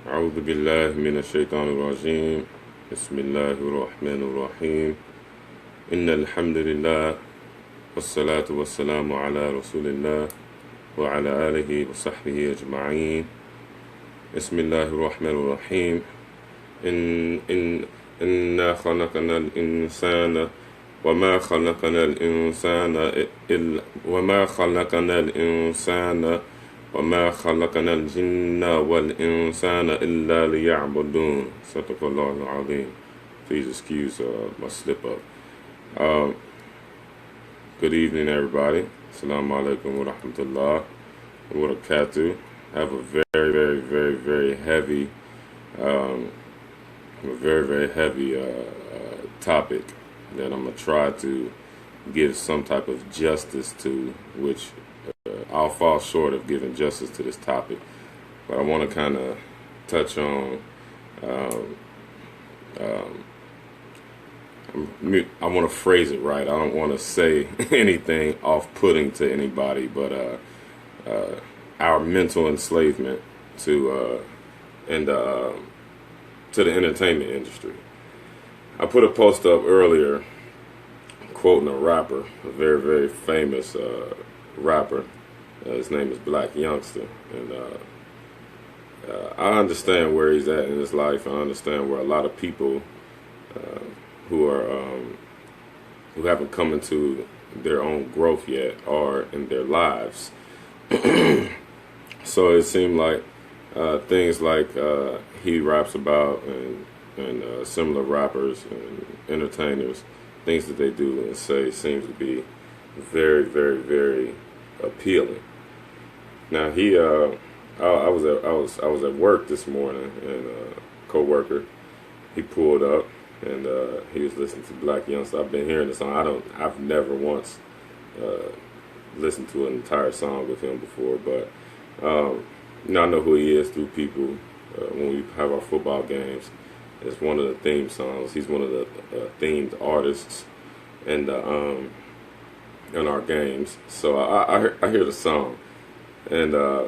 أعوذ بالله من الشيطان الرجيم بسم الله الرحمن الرحيم إن الحمد لله والصلاة والسلام على رسول الله وعلى آله وصحبه أجمعين بسم الله الرحمن الرحيم إنا خلقنا الإنسان وما خلقنا الإنسان وما خلقنا الجن والإنسان إلا ليعبدون. صدق الله العظيم. Please excuse my slip up. Good evening, everybody. Assalamu alaikum wa rahmatullah wa barakatuh. I have a very heavy, topic that I'm gonna try to give some type of justice to, which I'll fall short of giving justice to this topic, but I want to kind of touch on. I want to phrase it right. I don't want to say anything off-putting to anybody, but our mental enslavement to the entertainment industry. I put a post up earlier quoting a rapper, a very famous rapper. His name is Black Youngster, and I understand where he's at in his life. I understand where a lot of people who haven't come into their own growth yet are in their lives. So it seemed like things like he raps about and similar rappers and entertainers, things that they do and say seems to be very appealing. Now I was at work this morning, and a coworker, he pulled up and he was listening to Black Youngster. I've been hearing the song. I've never once listened to an entire song with him before, but I know who he is through people when we have our football games. It's one of the theme songs. He's one of the themed artists in our games. So I hear the song, and I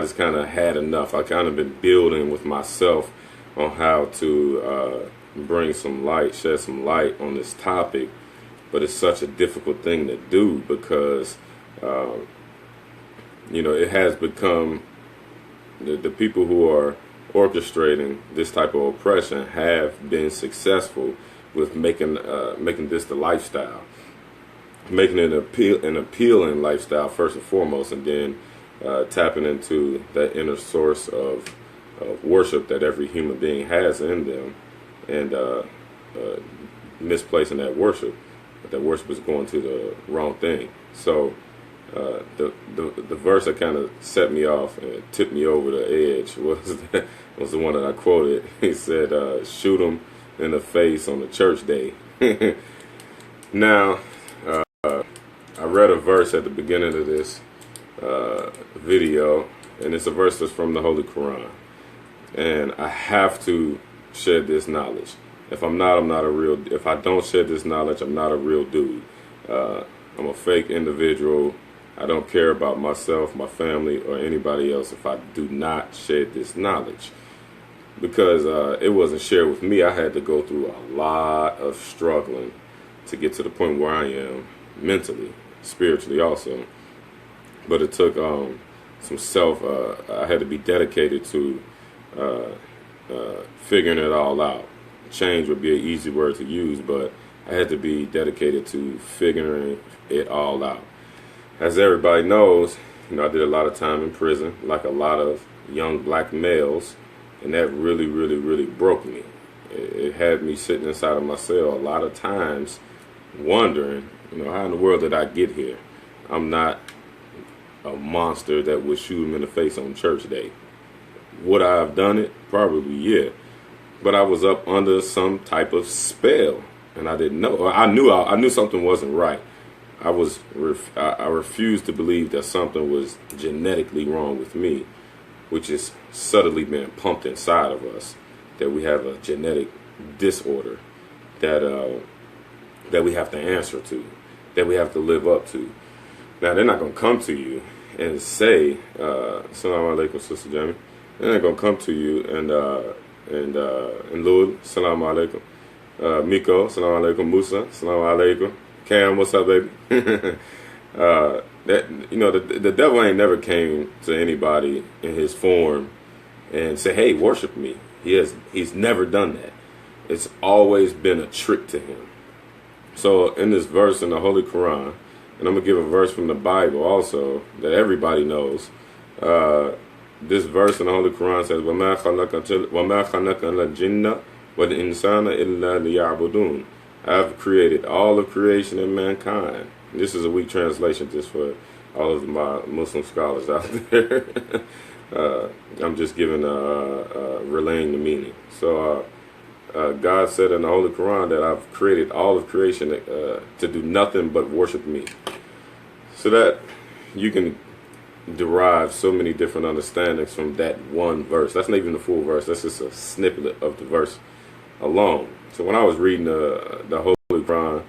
just kind of had enough. I kind of been building with myself on how to shed some light on this topic, but it's such a difficult thing to do because it has become the people who are orchestrating this type of oppression have been successful with making this the lifestyle, making it an appealing lifestyle first and foremost, and then tapping into that inner source of worship that every human being has in them, and misplacing that worship. But that worship is going to the wrong thing. So the verse that kind of set me off and tipped me over the edge was the one that I quoted. He said, "Shoot 'em in the face on the church day." Now, I read a verse at the beginning of this video, and it's a verse that's from the Holy Quran, and I have to shed this knowledge. If I don't shed this knowledge, I'm not a real dude. I'm a fake individual. I don't care about myself, my family, or anybody else if I do not shed this knowledge, because it wasn't shared with me. I had to go through a lot of struggling to get to the point where I am mentally, spiritually also. But it took some I had to be dedicated to figuring it all out. Change would be an easy word to use, but I had to be dedicated to figuring it all out. As everybody knows, I did a lot of time in prison, like a lot of young black males, and that really broke me. It had me sitting inside of my cell a lot of times wondering, how in the world did I get here? I'm not a monster that would shoot him in the face on church day. Would I have done it? Probably, yeah. But I was up under some type of spell, and I didn't know. I knew something wasn't right. I refused to believe that something was genetically wrong with me, which is subtly being pumped inside of us, that we have a genetic disorder that we have to answer to, that we have to live up to. Now, they're not going to come to you and say, Assalamu alaikum, Sister Jamie. It ain't gonna come to you. And Lud, salam alaikum. Miko, salam alaikum. Musa, salam alaikum. Cam, what's up, baby? That the devil ain't never came to anybody in his form and say, "Hey, worship me." He's never done that. It's always been a trick to him. So in this verse in the Holy Quran, and I'm gonna give a verse from the Bible also that everybody knows. This verse in the Holy Quran says, وَمَا خَلَقَ الْجِنَّ وَالْإِنسَانَ إِلَّا لِيَعْبُدُونَ. I've created all of creation and mankind. This is a weak translation just for all of my Muslim scholars out there. I'm just giving relaying the meaning. So God said in the Holy Quran that I've created all of creation to do nothing but worship me. So that you can derive so many different understandings from that one verse. That's not even the full verse. That's just a snippet of the verse alone. So when I was reading the Holy Quran,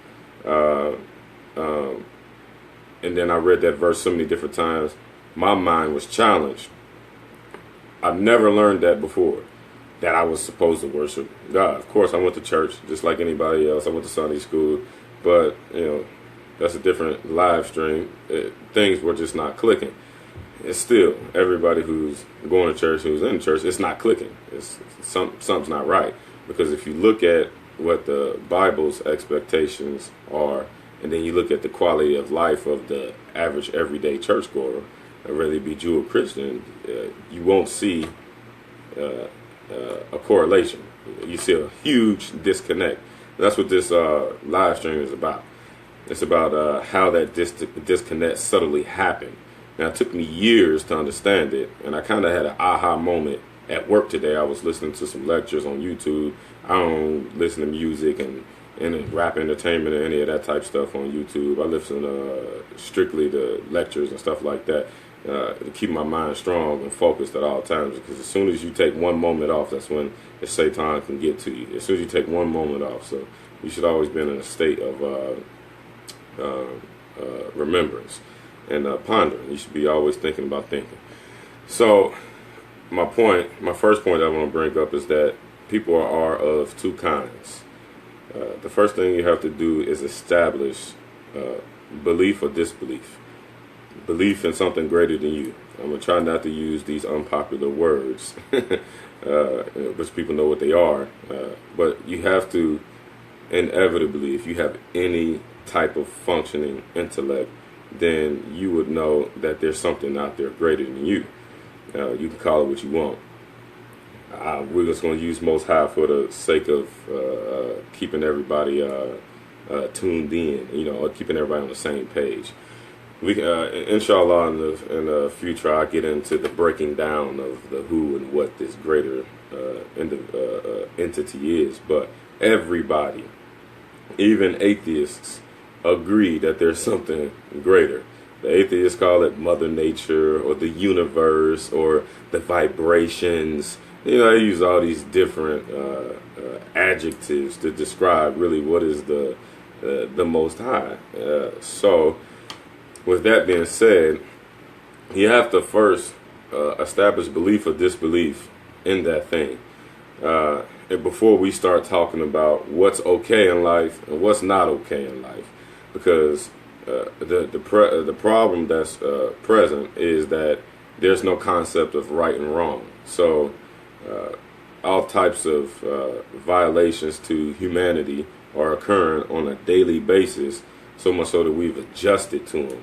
and then I read that verse so many different times, my mind was challenged. I've never learned that before, that I was supposed to worship God. Of course, I went to church just like anybody else. I went to Sunday school, but that's a different live stream. Things were just not clicking. It's still everybody who's going to church, who's in church, it's not clicking. Something's not right, because if you look at what the Bible's expectations are, and then you look at the quality of life of the average everyday churchgoer, whether it be Jew or Christian, you won't see a correlation. You see a huge disconnect. That's what this live stream is about. It's about how that disconnect subtly happened. Now, it took me years to understand it, and I kind of had an aha moment at work today. I was listening to some lectures on YouTube. I don't listen to music and rap entertainment or any of that type stuff on YouTube. I listen strictly to lectures and stuff like that to keep my mind strong and focused at all times, because as soon as you take one moment off, that's when the Satan can get to you. As soon as you take one moment off. So you should always be in a state of remembrance and pondering. You should be always thinking about thinking. So my first point I want to bring up is that people are of two kinds. The first thing you have to do is establish belief or disbelief. Belief in something greater than you. I'm going to try not to use these unpopular words, which people know what they are. But you have to, inevitably, if you have any type of functioning intellect, then you would know that there's something out there greater than you. You can call it what you want. We're just going to use Most High for the sake of keeping everybody tuned in, or keeping everybody on the same page. We inshallah, in the future, I'll get into the breaking down of the who and what this greater entity is. But everybody, even atheists, agree that there's something greater. The atheists call it Mother Nature or the universe or the vibrations. They use all these different adjectives to describe really what is the Most High. So, with that being said, you have to first establish belief or disbelief in that thing. And before we start talking about what's okay in life and what's not okay in life, because the problem that's present is that there's no concept of right and wrong. So all types of violations to humanity are occurring on a daily basis, so much so that we've adjusted to them.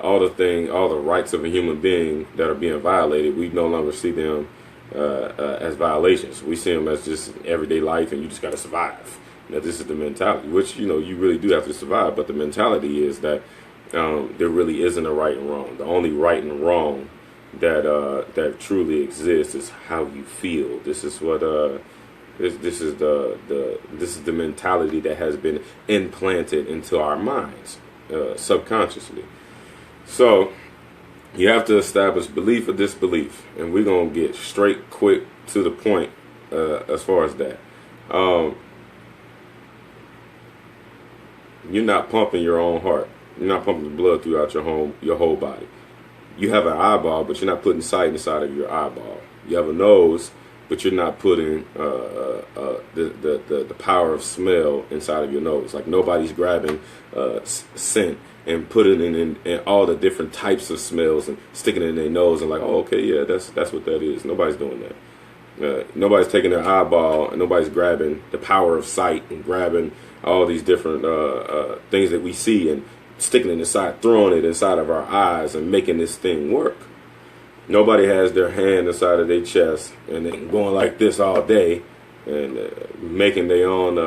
All the rights of a human being that are being violated, we no longer see them as violations. We see them as just everyday life, and you just got to survive. Now, this is the mentality, which you really do have to survive. But the mentality is that there really isn't a right and wrong. The only right and wrong that truly exists is how you feel. This is what this is the mentality that has been implanted into our minds subconsciously. So you have to establish belief or disbelief, and we're gonna get straight, quick to the point as far as that. You're not pumping your own heart. You're not pumping the blood throughout your whole body. You have an eyeball, but you're not putting sight inside of your eyeball. You have a nose, but you're not putting the power of smell inside of your nose. Like nobody's grabbing scent and putting it in all the different types of smells and sticking it in their nose and like, oh, okay, yeah, that's what that is. Nobody's doing that. Nobody's taking their eyeball and nobody's grabbing the power of sight and grabbing all these different things that we see and sticking it inside, throwing it inside of our eyes and making this thing work. Nobody has their hand inside of their chest and then going like this all day and making their own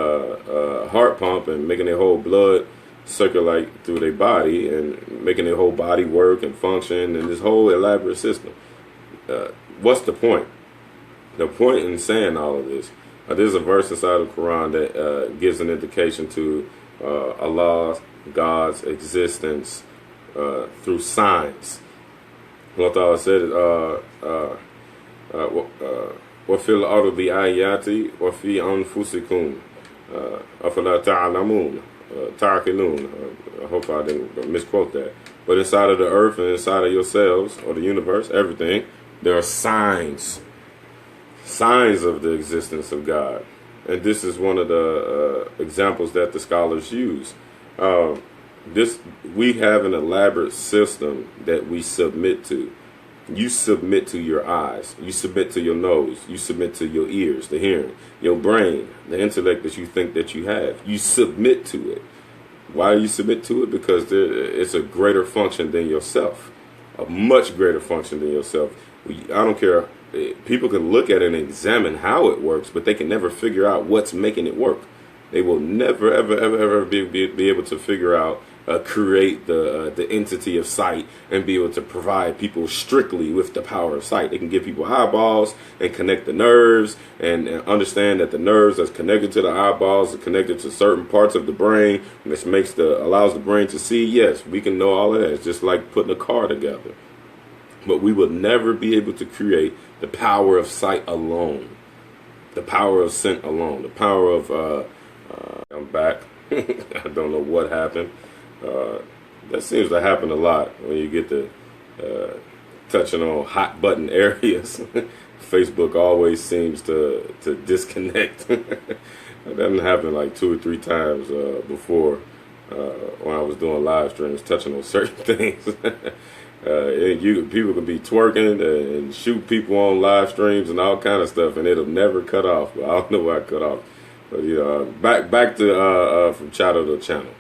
heart pump and making their whole blood circulate through their body and making their whole body work and function and this whole elaborate system. What's the point? The point in saying all of this, there's a verse inside of the Quran that gives an indication to Allah, God's existence through signs. Allah Ta'ala said, وَفِي الْأَرْضِ آيَاتِ وَفِي أَنفُسِكُمْ أَفَلَا تَعْلَمُونَ تَعْقِلُونَ. I hope I didn't misquote that. But inside of the earth and inside of yourselves, or the universe, everything, there are signs. Signs of the existence of God. And this is one of the examples that the scholars use. We have an elaborate system that we submit to. You submit to your eyes. You submit to your nose. You submit to your ears, the hearing, your brain, the intellect that you think that you have. You submit to it. Why do you submit to it? Because it's a greater function than yourself. A much greater function than yourself. I don't care. People can look at it and examine how it works, but they can never figure out what's making it work. They will never, ever, ever, ever be able to figure out, create the entity of sight and be able to provide people strictly with the power of sight. They can give people eyeballs and connect the nerves and understand that the nerves that's connected to the eyeballs are connected to certain parts of the brain, which allows the brain to see. Yes, we can know all of that. It's just like putting a car together. But we will never be able to create the power of sight alone, the power of scent alone, the power of, I'm back. I don't know what happened. That seems to happen a lot when you get to touching on hot button areas. Facebook always seems to disconnect. That didn't happen like 2 or 3 times before when I was doing live streams, touching on certain things. People can be twerking and shoot people on live streams and all kind of stuff, and it'll never cut off. But I don't know why it cut off. But back to from channel to channel.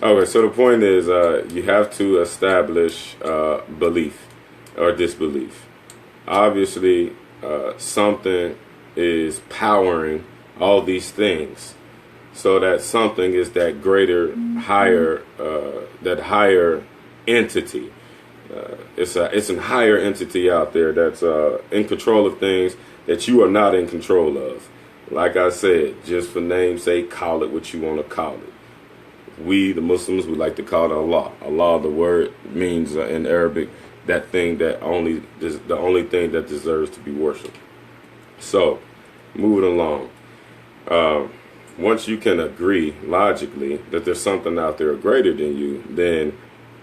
Okay, so the point is, you have to establish belief or disbelief. Obviously, something is powering all these things, so that something is that greater, higher, that higher entity. It's a higher entity out there that's in control of things that you are not in control of. Like I said, just for name's sake, call it what you want to call it. We, the Muslims, we like to call it Allah. Allah, the word means in Arabic that thing that the only thing that deserves to be worshipped. So, moving along. Once you can agree logically that there's something out there greater than you, then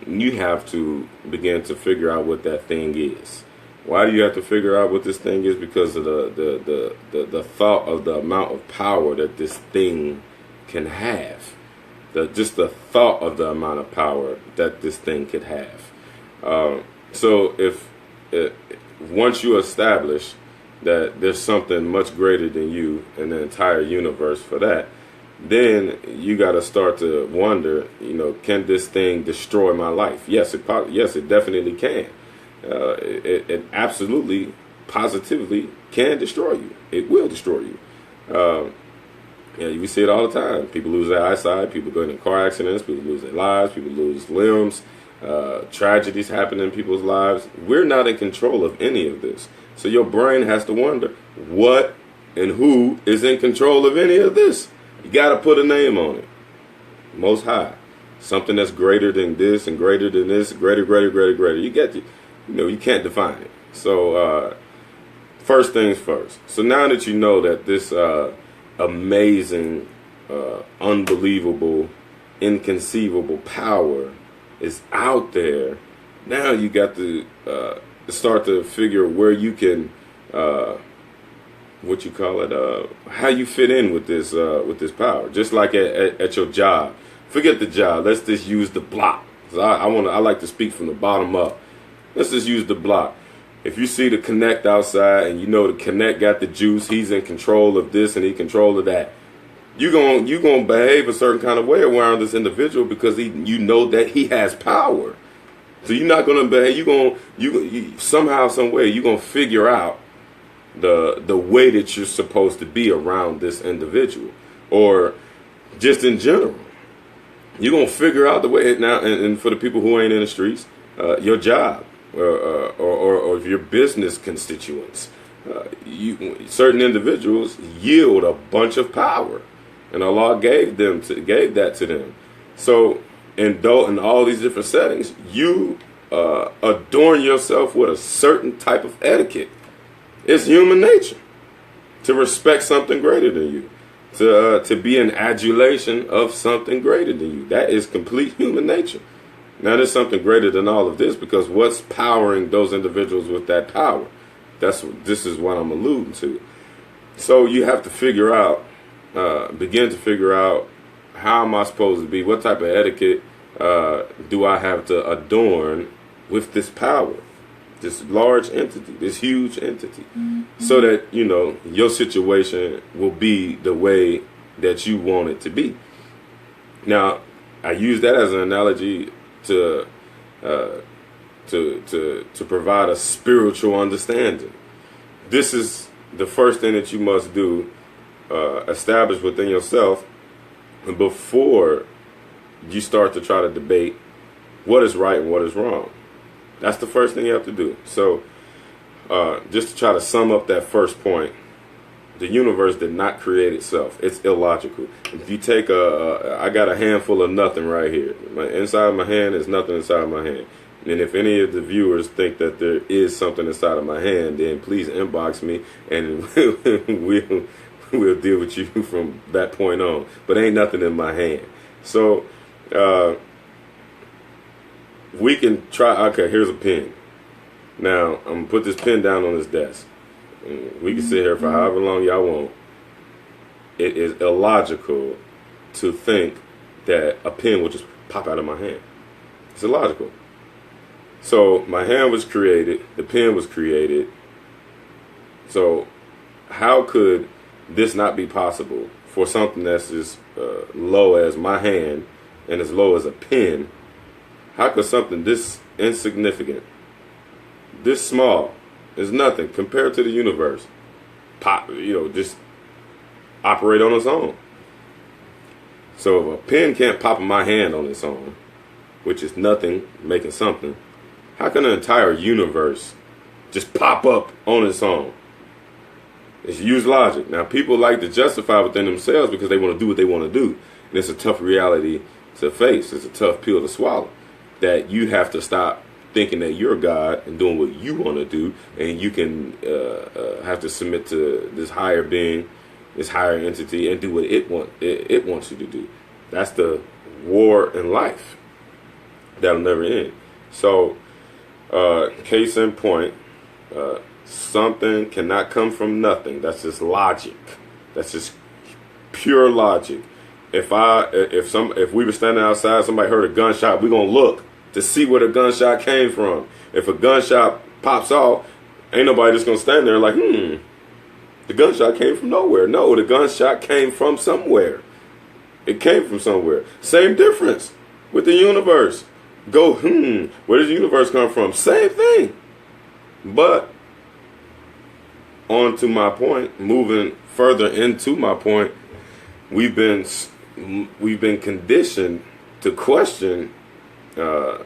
you have to begin to figure out what that thing is. Why do you have to figure out what this thing is? Because of the thought of the amount of power that this thing can have. Just the thought of the amount of power that this thing could have. So if once you establish that there's something much greater than you in the entire universe for that, then you got to start to wonder, can this thing destroy my life? Yes, it definitely can. It absolutely, positively can destroy you. It will destroy you. We see it all the time. People lose their eyesight. People go into car accidents. People lose their lives. People lose limbs. Tragedies happen in people's lives. We're not in control of any of this. So your brain has to wonder what and who is in control of any of this. You got to put a name on it. Most High. Something that's greater than this and greater than this. Greater. You can't define it. So first things first. So now that you know that this amazing, unbelievable, inconceivable power is out there, now you got to start to figure where you can what you call it, how you fit in with this power. Just like at your job. Forget the job. Let's just use the block. 'Cause I like to speak from the bottom up. Let's just use the block. If you see the Connect outside and you know the Connect got the juice, he's in control of this and he's in control of that. You gonna behave a certain kind of way around this individual because you know that he has power. So you're not gonna behave. You somehow, some way, you're gonna figure out the way that you're supposed to be around this individual, or just in general. You're gonna figure out the way now. And for the people who ain't in the streets, your job or your business constituents, certain individuals yield a bunch of power. And Allah gave that to them. So in all these different settings, you adorn yourself with a certain type of etiquette. It's human nature to respect something greater than you, to be in adulation of something greater than you. That is complete human nature. Now there's something greater than all of this, because what's powering those individuals with that power? This is what I'm alluding to. So you have to begin to figure out, how am I supposed to be? What type of etiquette do I have to adorn with this power, this large entity, this huge entity, so that your situation will be the way that you want it to be. Now, I use that as an analogy to provide a spiritual understanding. This is the first thing that you must do. Establish within yourself before you start to try to debate what is right and what is wrong. That's the first thing you have to do. So just to try to sum up that first point, the universe did not create itself. It's illogical. If you take I got a handful of nothing right here. Inside my hand is nothing inside my hand. And if any of the viewers think that there is something inside of my hand, then please inbox me and we'll deal with you from that point on. But ain't nothing in my hand. So we can try. Okay, here's a pen. Now I'm gonna put this pen down on this desk. We can sit here for however long y'all want. It is illogical to think that a pen will just pop out of my hand. It's illogical. So my hand was created. The pen was created. So how could this not be possible for something that's as low as my hand and as low as a pen? How could something this insignificant, this small, is nothing compared to the universe, just operate on its own? So if a pen can't pop in my hand on its own, which is nothing making something, how can an entire universe just pop up on its own? It's use logic. Now, people like to justify within themselves because they want to do what they want to do. And it's a tough reality to face. It's a tough pill to swallow. That you have to stop thinking that you're God and doing what you want to do. And you can have to submit to this higher being, this higher entity, and do what it wants you to do. That's the war in life. That'll never end. So, case in point, something cannot come from nothing. That's just logic. That's just pure logic. If we were standing outside, somebody heard a gunshot, we're gonna look to see where the gunshot came from. If a gunshot pops off, ain't nobody just gonna stand there like, the gunshot came from nowhere. No, the gunshot came from somewhere. It came from somewhere. Same difference with the universe. Go, where does the universe come from? Same thing. But on to my point, moving further into my point, we've been conditioned to question the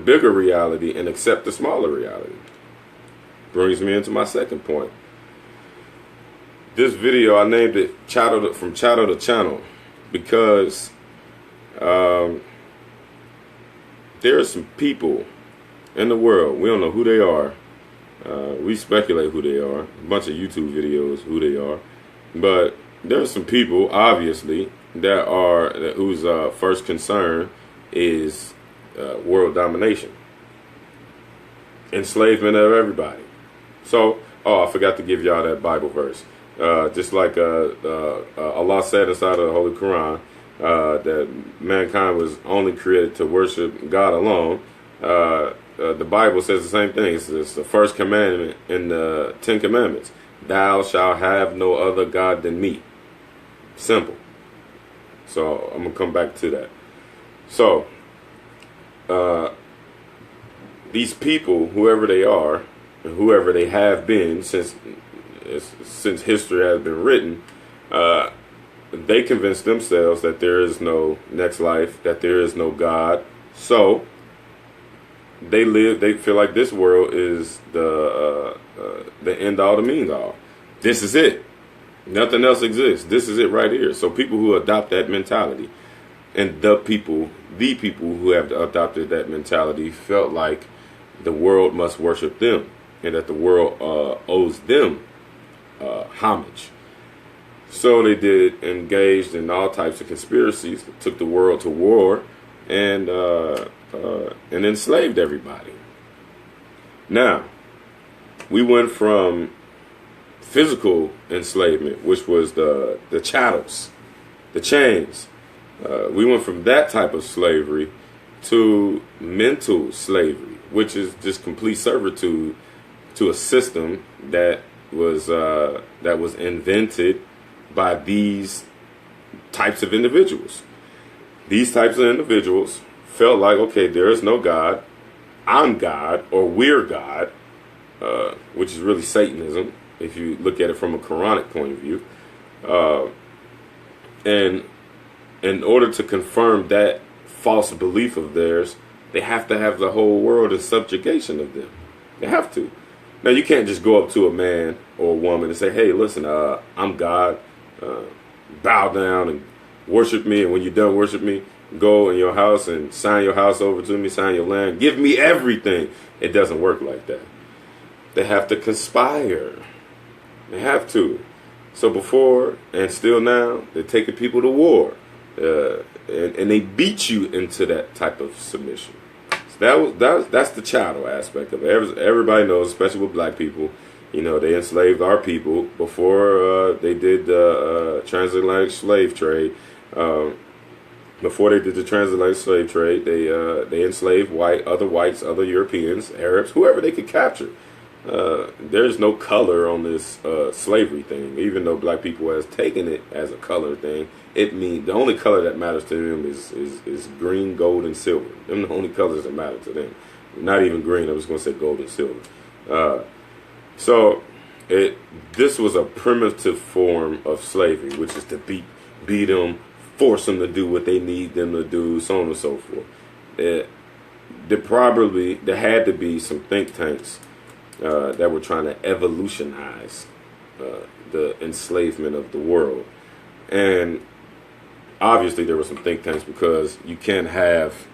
bigger reality and accept the smaller reality. Brings me into my second point. This video, I named it From Chattel to Channel, because there are some people in the world, we don't know who they are. We speculate who they are. A bunch of YouTube videos, who they are. But there are some people, obviously, whose first concern is world domination, enslavement of everybody. So Oh, I forgot to give y'all that Bible verse. Just like Allah said inside of the Holy Quran, that mankind was only created to worship God alone. The Bible says the same thing. It's the first commandment in the Ten Commandments. Thou shalt have no other God than me. Simple. So I'm going to come back to that. So, these people, whoever they are, and whoever they have been since history has been written, they convince themselves that there is no next life, that there is no God. So they feel like this world is the end all, the mean all. This is it. Nothing else exists. This is it right here. So people who adopt that mentality, and the people who have adopted that mentality felt like the world must worship them, and that the world owes them homage. So they engaged in all types of conspiracies that took the world to war, and enslaved everybody. Now, we went from physical enslavement, which was the chattels, the chains. We went from that type of slavery to mental slavery, which is just complete servitude to a system that was invented by these types of individuals. These types of individuals felt like, okay, there is no God, I'm God, or we're God, which is really Satanism, if you look at it from a Quranic point of view. And in order to confirm that false belief of theirs, they have to have the whole world in subjugation of them. They have to. Now, you can't just go up to a man or a woman and say, hey, listen, I'm God, bow down and worship me, and when you're done worship me, go in your house and sign your house over to me, sign your land, give me everything. It doesn't work like that. They have to conspire. They have to. So before and still now, they're taking people to war, and they beat you into that type of submission. So that's the chattel aspect of it. Everybody knows, especially with black people, you know, they enslaved our people before they did the transatlantic slave trade. Before they did the transatlantic slave trade, they enslaved other whites, other Europeans, Arabs, whoever they could capture. There's no color on this slavery thing. Even though black people has taken it as a color thing, it means the only color that matters to them is green, gold, and silver. Them the only colors that matter to them. Not even green. I was going to say gold and silver. So this was a primitive form of slavery, which is to beat them, force them to do what they need them to do, so on and so forth. There had to be some think tanks that were trying to evolutionize the enslavement of the world. And obviously there were some think tanks, because you can't have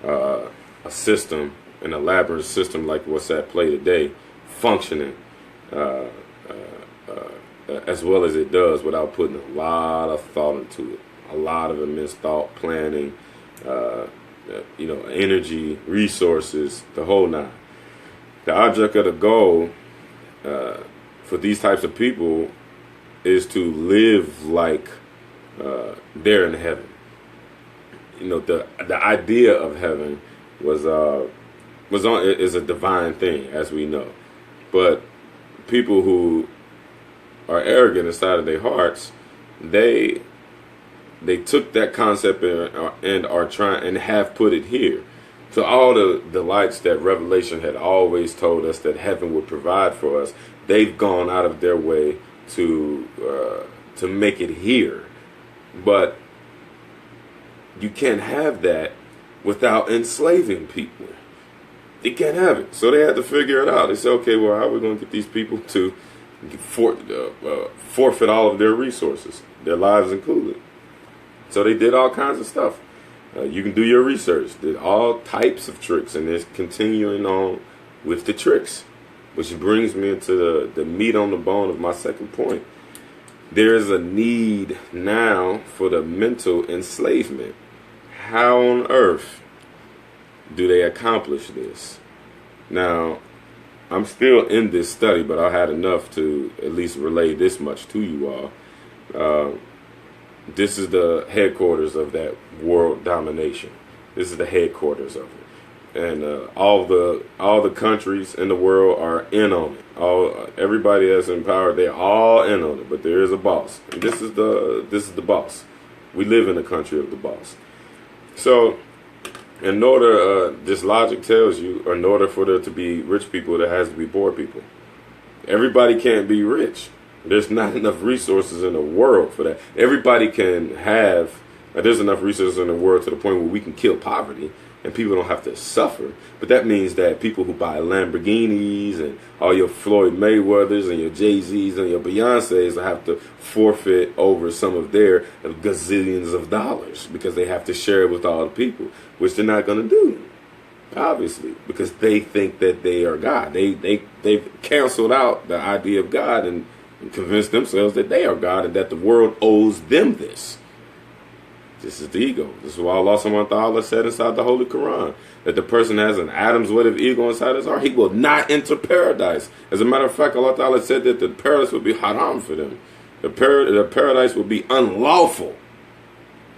a system, an elaborate system like what's at play today, functioning as well as it does without putting a lot of thought into it. A lot of immense thought, planning, energy, resources, the whole nine. The object of the goal for these types of people is to live like they're in heaven. You know, the idea of heaven is a divine thing, as we know. But people who are arrogant inside of their hearts, they took that concept and are trying and have put it here. So all the delights that Revelation had always told us that heaven would provide for us, they've gone out of their way to make it here. But you can't have that without enslaving people. You can't have it. So they had to figure it out. They said, okay, well, how are we going to get these people to forfeit all of their resources, their lives included? So they did all kinds of stuff. You can do your research. Did all types of tricks, and it's continuing on with the tricks, which brings me into the meat on the bone of my second point. There is a need now for the mental enslavement. How on earth do they accomplish this? Now, I'm still in this study, but I had enough to at least relay this much to you all. This is the headquarters of that world domination. This is the headquarters of it, and all the countries in the world are in on it. Everybody that's in power, they're all in on it. But there is a boss, and this is the boss. We live in the country of the boss. So, in order, this logic tells you, in order for there to be rich people, there has to be poor people. Everybody can't be rich. There's not enough resources in the world for that. Everybody can have, there's enough resources in the world to the point where we can kill poverty and people don't have to suffer. But that means that people who buy Lamborghinis and all your Floyd Mayweathers and your Jay-Z's and your Beyoncé's will have to forfeit over some of their gazillions of dollars because they have to share it with all the people, which they're not going to do, obviously, because they think that they are God. They've canceled out the idea of God and convinced themselves that they are God and that the world owes them this. This is the ego. This is why Allah subhanahu wa ta'ala said inside the Holy Quran that the person has an atom's weight of ego inside his heart. He will not enter paradise. As a matter of fact, Allah ta'ala said that the paradise would be haram for them. The paradise would be unlawful.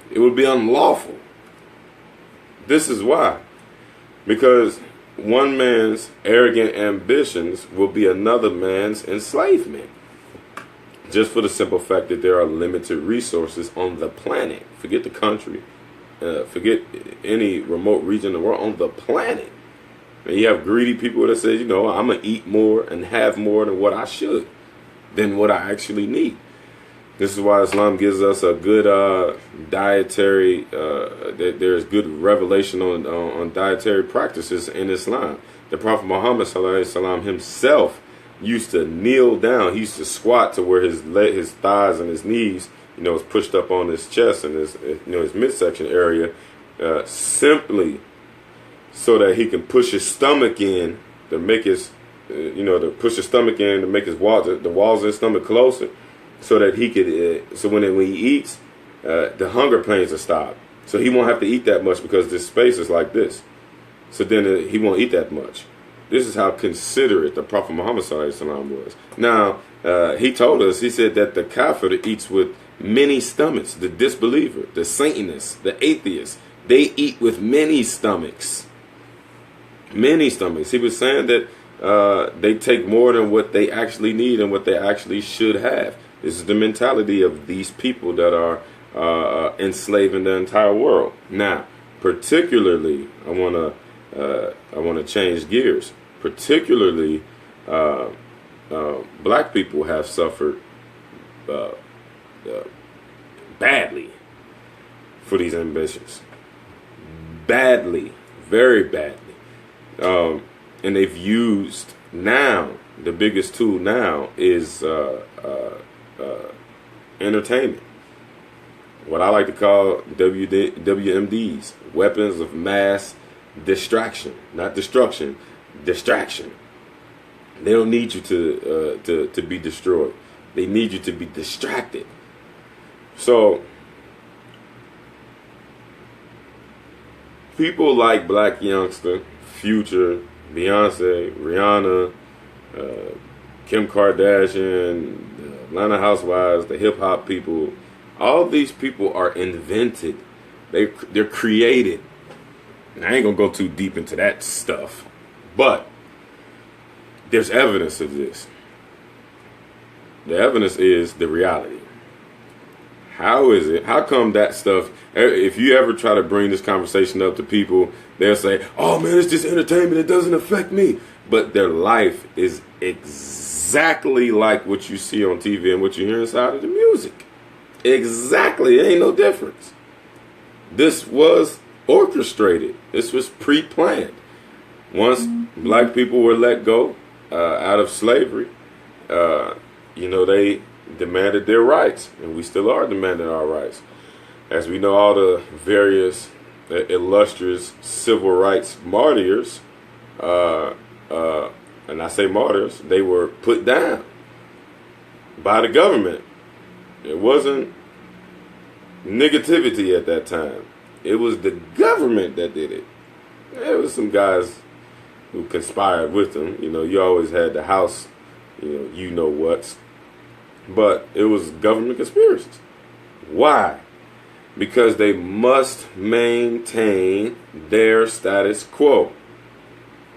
It would be unlawful. This is why. Because one man's arrogant ambitions will be another man's enslavement. Just for the simple fact that there are limited resources on the planet. Forget the country. Forget any remote region in the world. On the planet. And you have greedy people that say, I'm going to eat more and have more than what I should. Than what I actually need. This is why Islam gives us a good dietary, there's good revelation on dietary practices in Islam. The Prophet Muhammad ﷺ himself used to kneel down. He used to squat to where his thighs and his knees, is pushed up on his chest and his midsection area, simply so that he can push his stomach in to make his, to push his stomach in to make the walls of his stomach closer, so that he could, so when he eats, the hunger pains will stop. So he won't have to eat that much because this space is like this. So then he won't eat that much. This is how considerate the Prophet Muhammad ﷺ was. Now, he told us, he said that the kafir eats with many stomachs. The disbeliever, the Satanist, the atheist, they eat with many stomachs. Many stomachs. He was saying that they take more than what they actually need and what they actually should have. This is the mentality of these people that are enslaving the entire world. Now, particularly, I want to change gears. Particularly, black people have suffered badly for these ambitions. Badly, very badly. And they've used now, the biggest tool now is entertainment. What I like to call WMDs, weapons of mass distraction, not destruction, distraction. They don't need you to be destroyed. They need you to be distracted. So people like Black Youngster, Future, Beyonce, Rihanna, Kim Kardashian, the Atlanta Housewives, the hip hop people, all these people are invented. They're created. And I ain't gonna go too deep into that stuff, but there's evidence of this. The evidence is the reality. How is it? How come that stuff, if you ever try to bring this conversation up to people, they'll say, oh man, it's just entertainment, it doesn't affect me. But their life is exactly like what you see on TV and what you hear inside of the music. Exactly, it ain't no difference. This was orchestrated. This was pre-planned. Once black people were let go out of slavery, they demanded their rights, and we still are demanding our rights. As we know, all the various illustrious civil rights martyrs, and I say martyrs, they were put down by the government. It wasn't negativity at that time. It was the government that did it. There was some guys who conspired with them. You always had the house, what's, but it was government conspiracies. Why? Because they must maintain their status quo.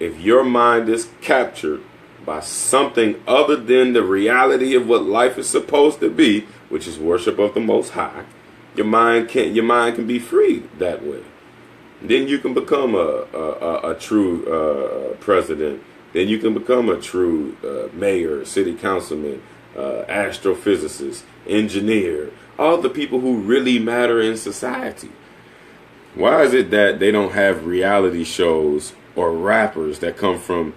If your mind is captured by something other than the reality of what life is supposed to be, which is worship of the Most High, your mind can be freed that way. Then you can become a true president. Then you can become a true mayor, city councilman, astrophysicist, engineer, all the people who really matter in society. Why is it that they don't have reality shows or rappers that come from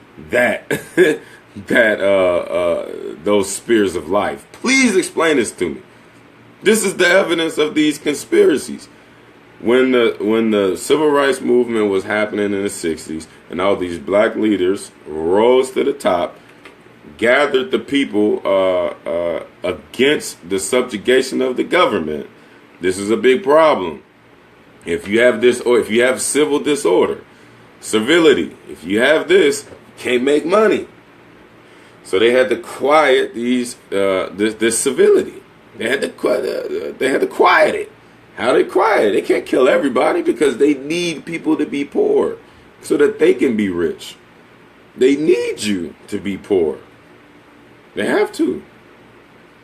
those spheres of life? Please explain this to me. This is the evidence of these conspiracies. When the civil rights movement was happening in the 60s, and all these black leaders rose to the top, gathered the people against the subjugation of the government. This is a big problem. If you have this, or if you have civil disorder, civility, if you have this, you can't make money. So they had to quiet this civility. They had to quiet it. How they quiet it? They can't kill everybody because they need people to be poor so that they can be rich. They need you to be poor. They have to.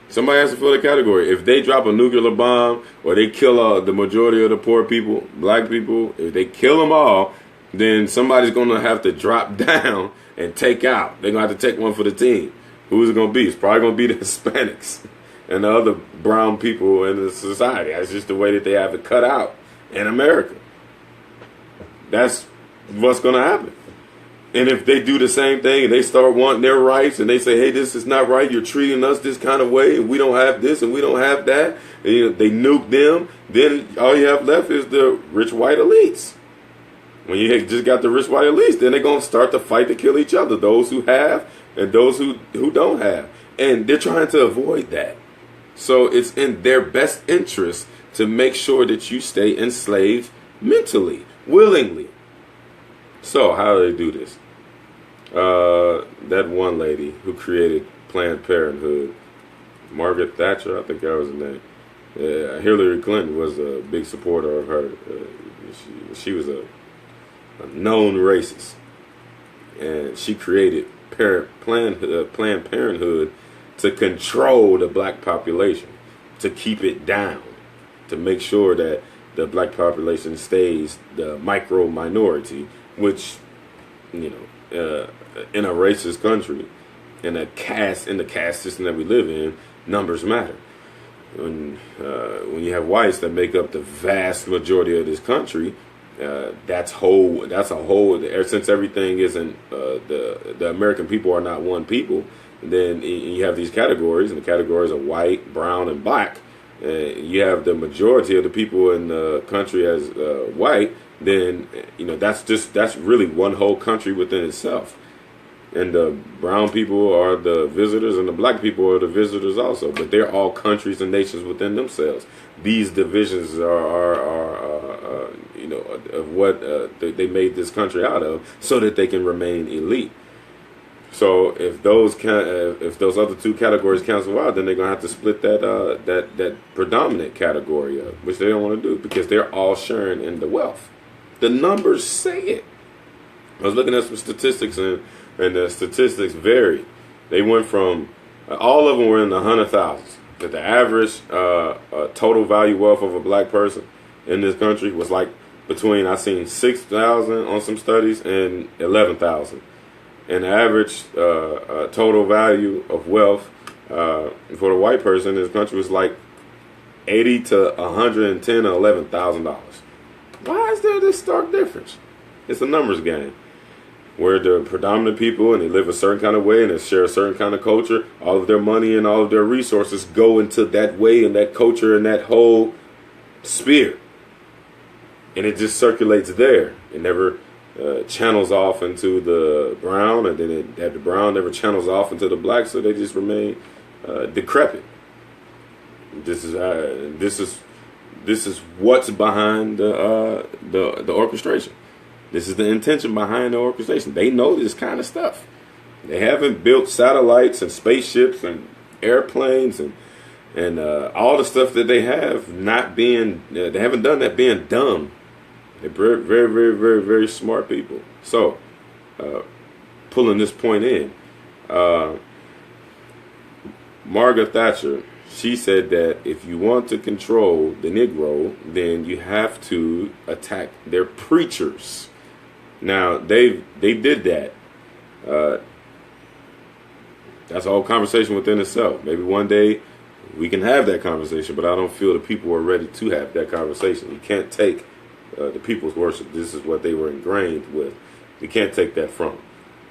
Somebody has to fill the category. If they drop a nuclear bomb or they kill the majority of the poor people, black people, if they kill them all, then somebody's going to have to drop down and take out. They're going to have to take one for the team. Who's it going to be? It's probably going to be the Hispanics and the other brown people in the society. That's just the way that they have it cut out in America. That's what's going to happen. And if they do the same thing and they start wanting their rights and they say, hey, this is not right, you're treating us this kind of way, and we don't have this and we don't have that, and they nuke them, then all you have left is the rich white elites. When you just got the rich white elites, then they're going to start to fight to kill each other, those who have and those who don't have. And they're trying to avoid that. So it's in their best interest to make sure that you stay enslaved mentally, willingly. So how do they do this? That one lady who created Planned Parenthood, Margaret Thatcher, I think that was her name. Hillary Clinton was a big supporter of her. She was a known racist, and she created Planned Parenthood to control the black population, to keep it down, to make sure that the black population stays the micro minority, which, in a racist country, in the caste system that we live in, numbers matter. When you have whites that make up the vast majority of this country, that's a whole. Since everything isn't the American people are not one people, then you have these categories, and the categories are white, brown, and black. You have the majority of the people in the country as white. Then that's really one whole country within itself. And the brown people are the visitors, and the black people are the visitors also. But they're all countries and nations within themselves. These divisions are of what they made this country out of, so that they can remain elite. So if those other two categories cancel out, then they're gonna have to split that predominant category up, which they don't want to do because they're all sharing in the wealth. The numbers say it. I was looking at some statistics, and the statistics vary. They went from all of them were in the 100,000s. That the average total value wealth of a black person in this country was like between, I seen 6,000 on some studies and 11,000. And the average total value of wealth for the white person in this country was like 80 to 110 or $11,000. Why is there this stark difference? It's a numbers game. Where the predominant people, and they live a certain kind of way, and they share a certain kind of culture, all of their money and all of their resources go into that way and that culture and that whole sphere. And it just circulates there. It never channels off into the brown, and then the brown never channels off into the black, so they just remain decrepit. This is what's behind the orchestration. This is the intention behind the orchestration. They know this kind of stuff. They haven't built satellites and spaceships and airplanes and all the stuff that they have not being, they haven't done that being dumb. They're very, very, very, very, very smart people. So, pulling this point in, Margaret Thatcher, she said that if you want to control the Negro, then you have to attack their preachers. Now, they did that. That's a whole conversation within itself. Maybe one day we can have that conversation, but I don't feel the people are ready to have that conversation. You can't take the people's worship. This is what they were ingrained with. You can't take that from them.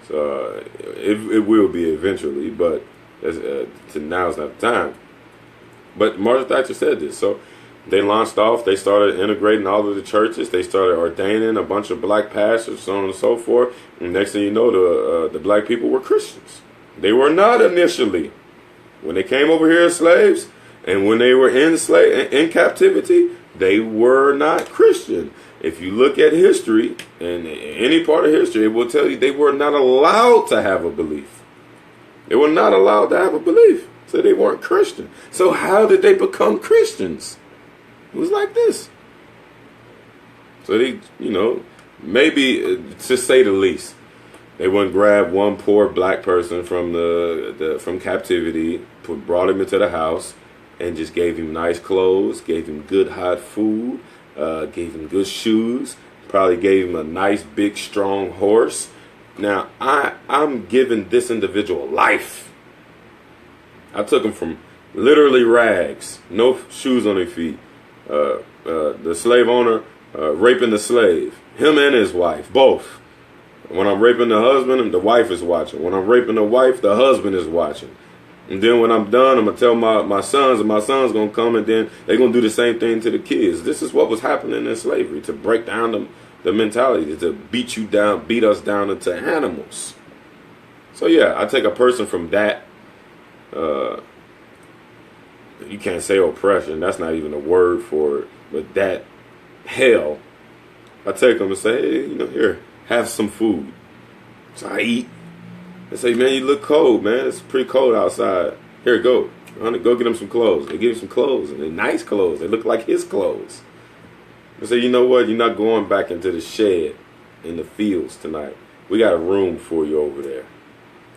So it will be eventually, but now is not the time. But Margaret Thatcher said this. So they launched off. They started integrating all of the churches. They started ordaining a bunch of black pastors, so on and so forth. And next thing you know, the black people were Christians. They were not initially. When they came over here as slaves, and when they were in captivity, they were not Christian. If you look at history, and any part of history, it will tell you they were not allowed to have a belief. They were not allowed to have a belief. So they weren't Christian. So how did they become Christians? It was like this. So they, maybe, to say the least, they wouldn't grab one poor black person from from captivity, brought him into the house, and just gave him nice clothes, gave him good hot food, gave him good shoes, probably gave him a nice big strong horse. Now I'm giving this individual life. I took him from literally rags, no shoes on their feet. The slave owner raping the slave, him and his wife, both. When I'm raping the husband, the wife is watching. When I'm raping the wife, the husband is watching. And then when I'm done, I'm going to tell my sons, and my sons going to come, and then they're going to do the same thing to the kids. This is what was happening in slavery, to break down the mentality, to beat you down, beat us down into animals. So yeah, I take a person from that, you can't say oppression, that's not even a word for it, but that hell, I take them and say, hey, here, have some food. So I eat. They say, man, you look cold, man. It's pretty cold outside. Here, go. Honey, go get him some clothes. They give him some clothes, and they're nice clothes. They look like his clothes. They say, you know what? You're not going back into the shed in the fields tonight. We got a room for you over there.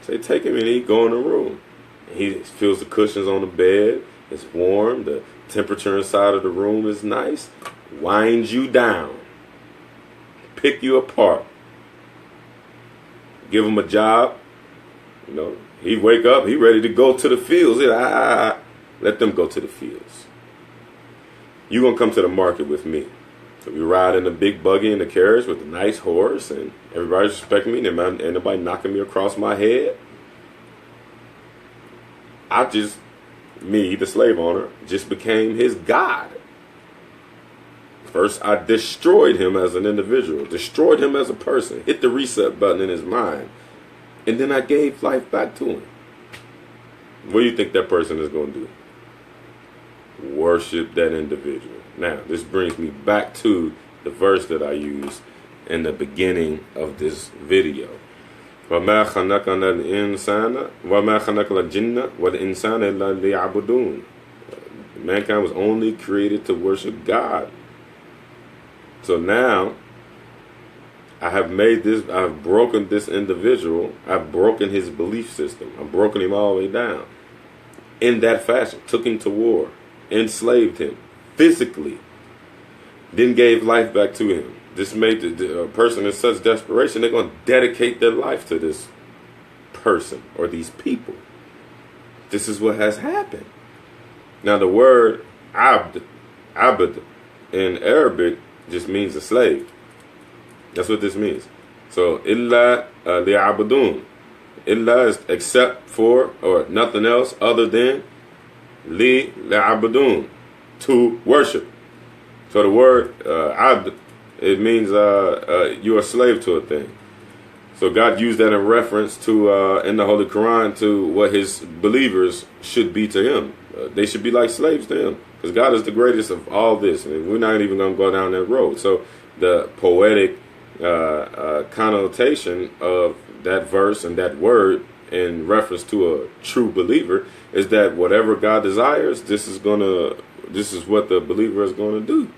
Say, take him and eat. Go in the room. And he feels the cushions on the bed. It's warm. The temperature inside of the room is nice. Winds you down. Pick you apart. Give him a job. He wake up, he ready to go to the fields. Let them go to the fields. You gonna come to the market with me. So we ride in a big buggy in the carriage with a nice horse, and everybody's respecting me, and nobody knocking me across my head. Me, the slave owner, just became his God. First, I destroyed him as an individual, destroyed him as a person, hit the reset button in his mind, and then I gave life back to him. What do you think that person is going to do? Worship that individual. Now, this brings me back to the verse that I used in the beginning of this video. وَمَا خَلَقْنَا الْإِنسَانَ وَمَا خَلَقْنَا الْجِنَّ وَالْإِنسَانَ إِلَّا لِيَعْبُدُونَ. Mankind was only created to worship God. So now, I have broken this individual, I've broken his belief system, I've broken him all the way down. In that fashion, took him to war, enslaved him, physically, then gave life back to him. This made the person in such desperation, they're going to dedicate their life to this person or these people. This is what has happened. Now the word abd in Arabic just means a slave. That's what this means. So, illa li'abudun. Illa is except for, or nothing else other than li'abudun, to worship. So the word abd, it means you're a slave to a thing. So God used that in reference to, in the Holy Quran, to what his believers should be to him. They should be like slaves to him. Because God is the greatest of all this. And we're not even going to go down that road. So the poetic connotation of that verse and that word in reference to a true believer is that whatever God desires, this is what the believer is gonna do.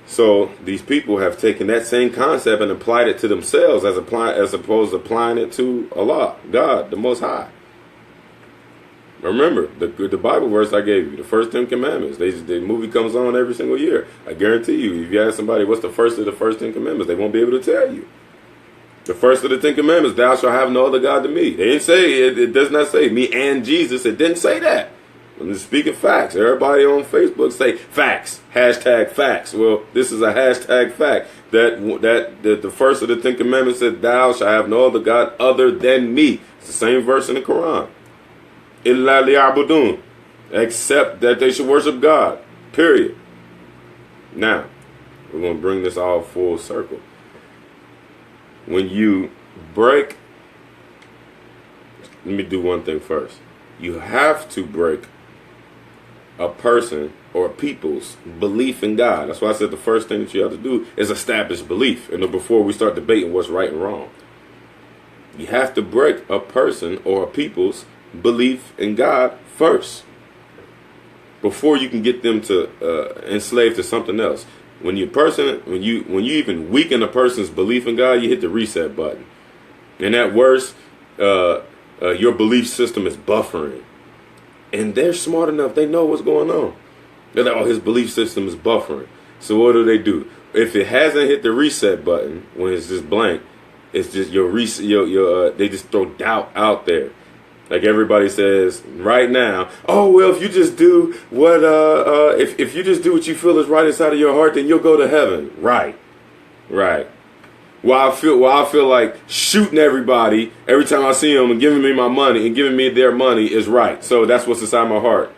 So these people have taken that same concept and applied it to themselves as opposed to applying it to Allah, God, the Most High. Remember, the Bible verse I gave you, the first 10 commandments. The movie comes on every single year. I guarantee you, if you ask somebody what's the first of the first 10 commandments, they won't be able to tell you. The first of the 10 commandments, thou shalt have no other God than me. They didn't say, it does not say me and Jesus. It didn't say that. I'm just speaking facts. Everybody on Facebook say facts, hashtag facts. Well, this is a hashtag fact that the first of the 10 commandments said, thou shalt have no other God other than me. It's the same verse in the Quran. Illa liya'budun, except that they should worship God. Period. Now, we're going to bring this all full circle. When you break, let me do one thing first. You have to break a person or people's belief in God. That's why I said the first thing that you have to do is establish belief. And before we start debating what's right and wrong, you have to break a person or a people's belief in God first before you can get them to enslave to something else. When you even weaken a person's belief in God, you hit the reset button. And at worst, your belief system is buffering. And they're smart enough; they know what's going on. They're like, "Oh, his belief system is buffering." So what do? If it hasn't hit the reset button when it's just blank, it's just they just throw doubt out there. Like everybody says right now, oh, well, if you just do what, if you just do what you feel is right inside of your heart, then you'll go to heaven. Right. Well, I feel like shooting everybody every time I see them and giving me my money and giving me their money is right. So that's what's inside my heart.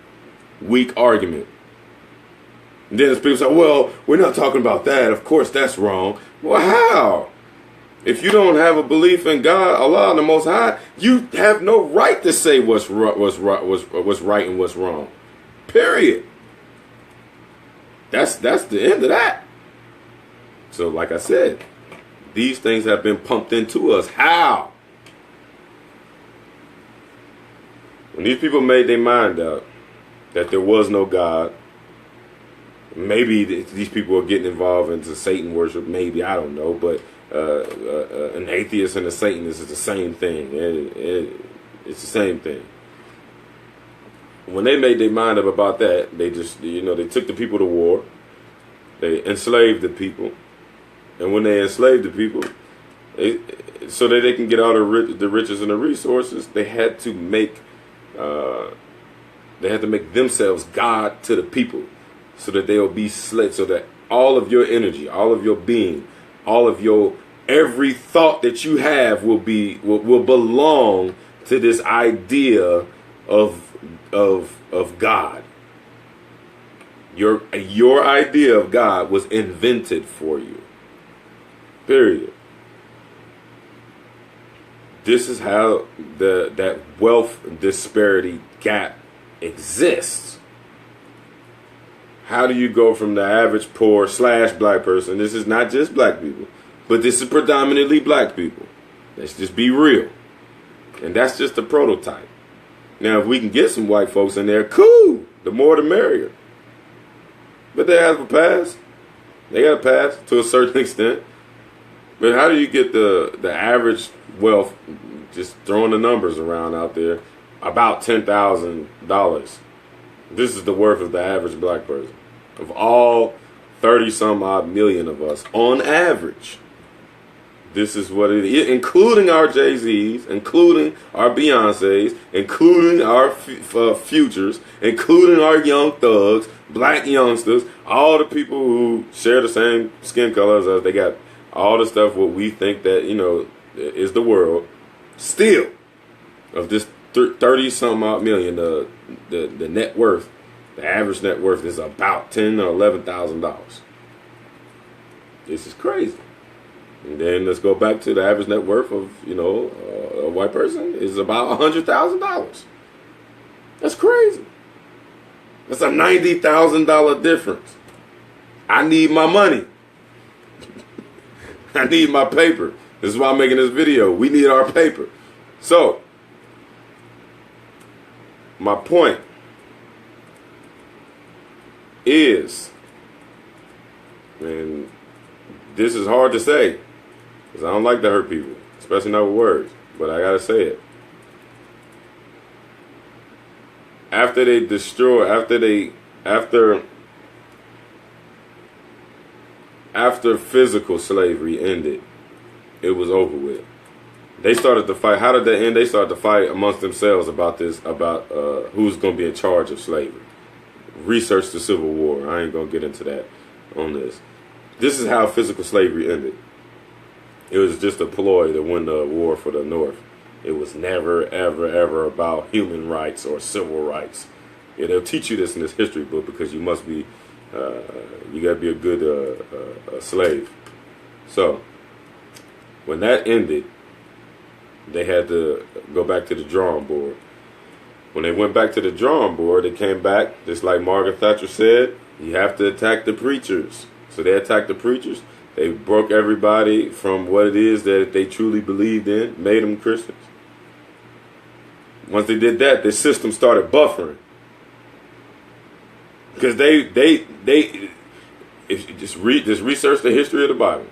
Weak argument. And then people say, well, we're not talking about that. Of course, that's wrong. Well, how? If you don't have a belief in God, Allah, the Most High, you have no right to say what's right and what's wrong. Period. That's the end of that. So, like I said, these things have been pumped into us. How? When these people made their mind up that there was no God, maybe these people are getting involved into Satan worship. Maybe, I don't know, but an atheist and a Satanist is the same thing. It's the same thing. When they made their mind up about that, they just, they took the people to war. They enslaved the people. And when they enslaved the people, so that they can get all the riches and the resources, they had to make themselves God to the people, so that they'll be slaves, so that all of your energy, all of your being, all of your every thought that you have will belong to this idea of God. Your idea of God was invented for you. Period. This is how that wealth disparity gap exists. How do you go from the average poor / black person? This is not just black people, but this is predominantly black people. Let's just be real. And that's just a prototype. Now, if we can get some white folks in there, cool. The more the merrier. But they have a pass. They got a pass to a certain extent. But how do you get the average wealth, just throwing the numbers around out there, about $10,000? This is the worth of the average black person. Of all 30-some-odd million of us, on average, this is what it is, including our Jay-Z's, including our Beyoncé's, including our Futures, including our Young Thugs, black youngsters, all the people who share the same skin color as us. They got all the stuff what we think that, is the world. Still, of this 30-some-odd million, the net worth, the average net worth is about $10,000 or $11,000. This is crazy. And then let's go back to the average net worth of, a white person is about $100,000. That's crazy. That's a $90,000 difference. I need my money. I need my paper. This is why I'm making this video. We need our paper. So, my point is, and this is hard to say, because I don't like to hurt people, especially not with words, but I gotta say it. After they destroy, after physical slavery ended, it was over with. They started to fight. How did that end? They started to fight amongst themselves about this, about who's going to be in charge of slavery. Research the Civil War. I ain't going to get into that on this. This is how physical slavery ended. It was just a ploy to win the war for the North. It was never, ever, ever about human rights or civil rights. Yeah, they'll teach you this in this history book because you must be, you got to be a good slave. So, when that ended, they had to go back to the drawing board. When they went back to the drawing board, they came back, just like Margaret Thatcher said, you have to attack the preachers. So they attacked the preachers. They broke everybody from what it is that they truly believed in, made them Christians. Once they did that, the system started buffering. Because if you just research the history of the Bible.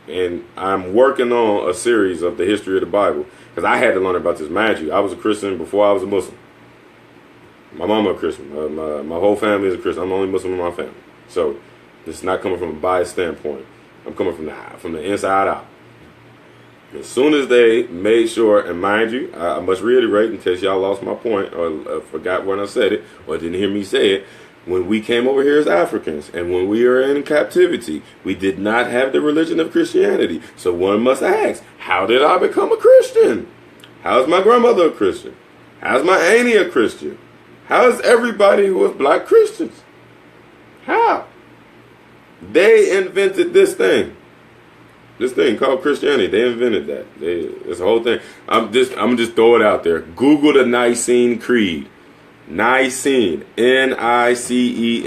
And I'm working on a series of the history of the Bible because I had to learn about this. Mind you, I was a Christian before I was a Muslim. My mama a Christian. My whole family is a Christian. I'm the only Muslim in my family. So it's not coming from a biased standpoint. I'm coming from the inside out. As soon as they made sure, and mind you, I must reiterate in case y'all lost my point or forgot when I said it or didn't hear me say it. When we came over here as Africans and when we were in captivity, we did not have the religion of Christianity. So one must ask, how did I become a Christian? How is my grandmother a Christian? How's my auntie a Christian? How is everybody who is black Christians? How? They invented this thing called Christianity. They invented that. It's a whole thing. I'm just throw it out there. Google the Nicene Creed. Nicene, Nicene,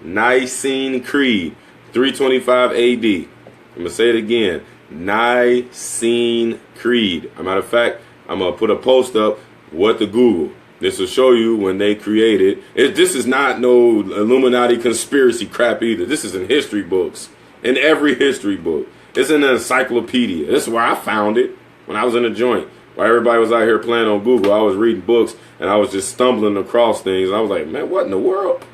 Nicene Creed, 325 AD. I'm going to say it again. Nicene Creed. As a matter of fact, I'm going to put a post up what to Google. This will show you when they created it. This is not no Illuminati conspiracy crap either. This is in history books. In every history book. It's in an encyclopedia. This is where I found it when I was in a joint. While everybody was out here playing on Google, I was reading books and I was just stumbling across things. I was like, man, what in the world?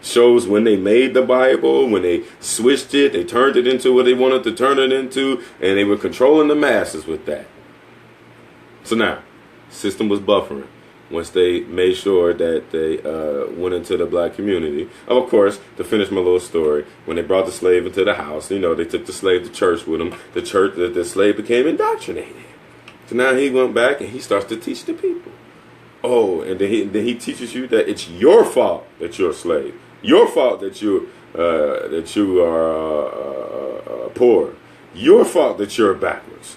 Shows when they made the Bible, when they switched it, they turned it into what they wanted to turn it into, and they were controlling the masses with that. So now, system was buffering once they made sure that they went into the black community. Of course, to finish my little story, when they brought the slave into the house, they took the slave to church with them. The slave became indoctrinated. So now he went back and he starts to teach the people. Oh, and then he teaches you that it's your fault that you're a slave. Your fault that you are poor. Your fault that you're backwards.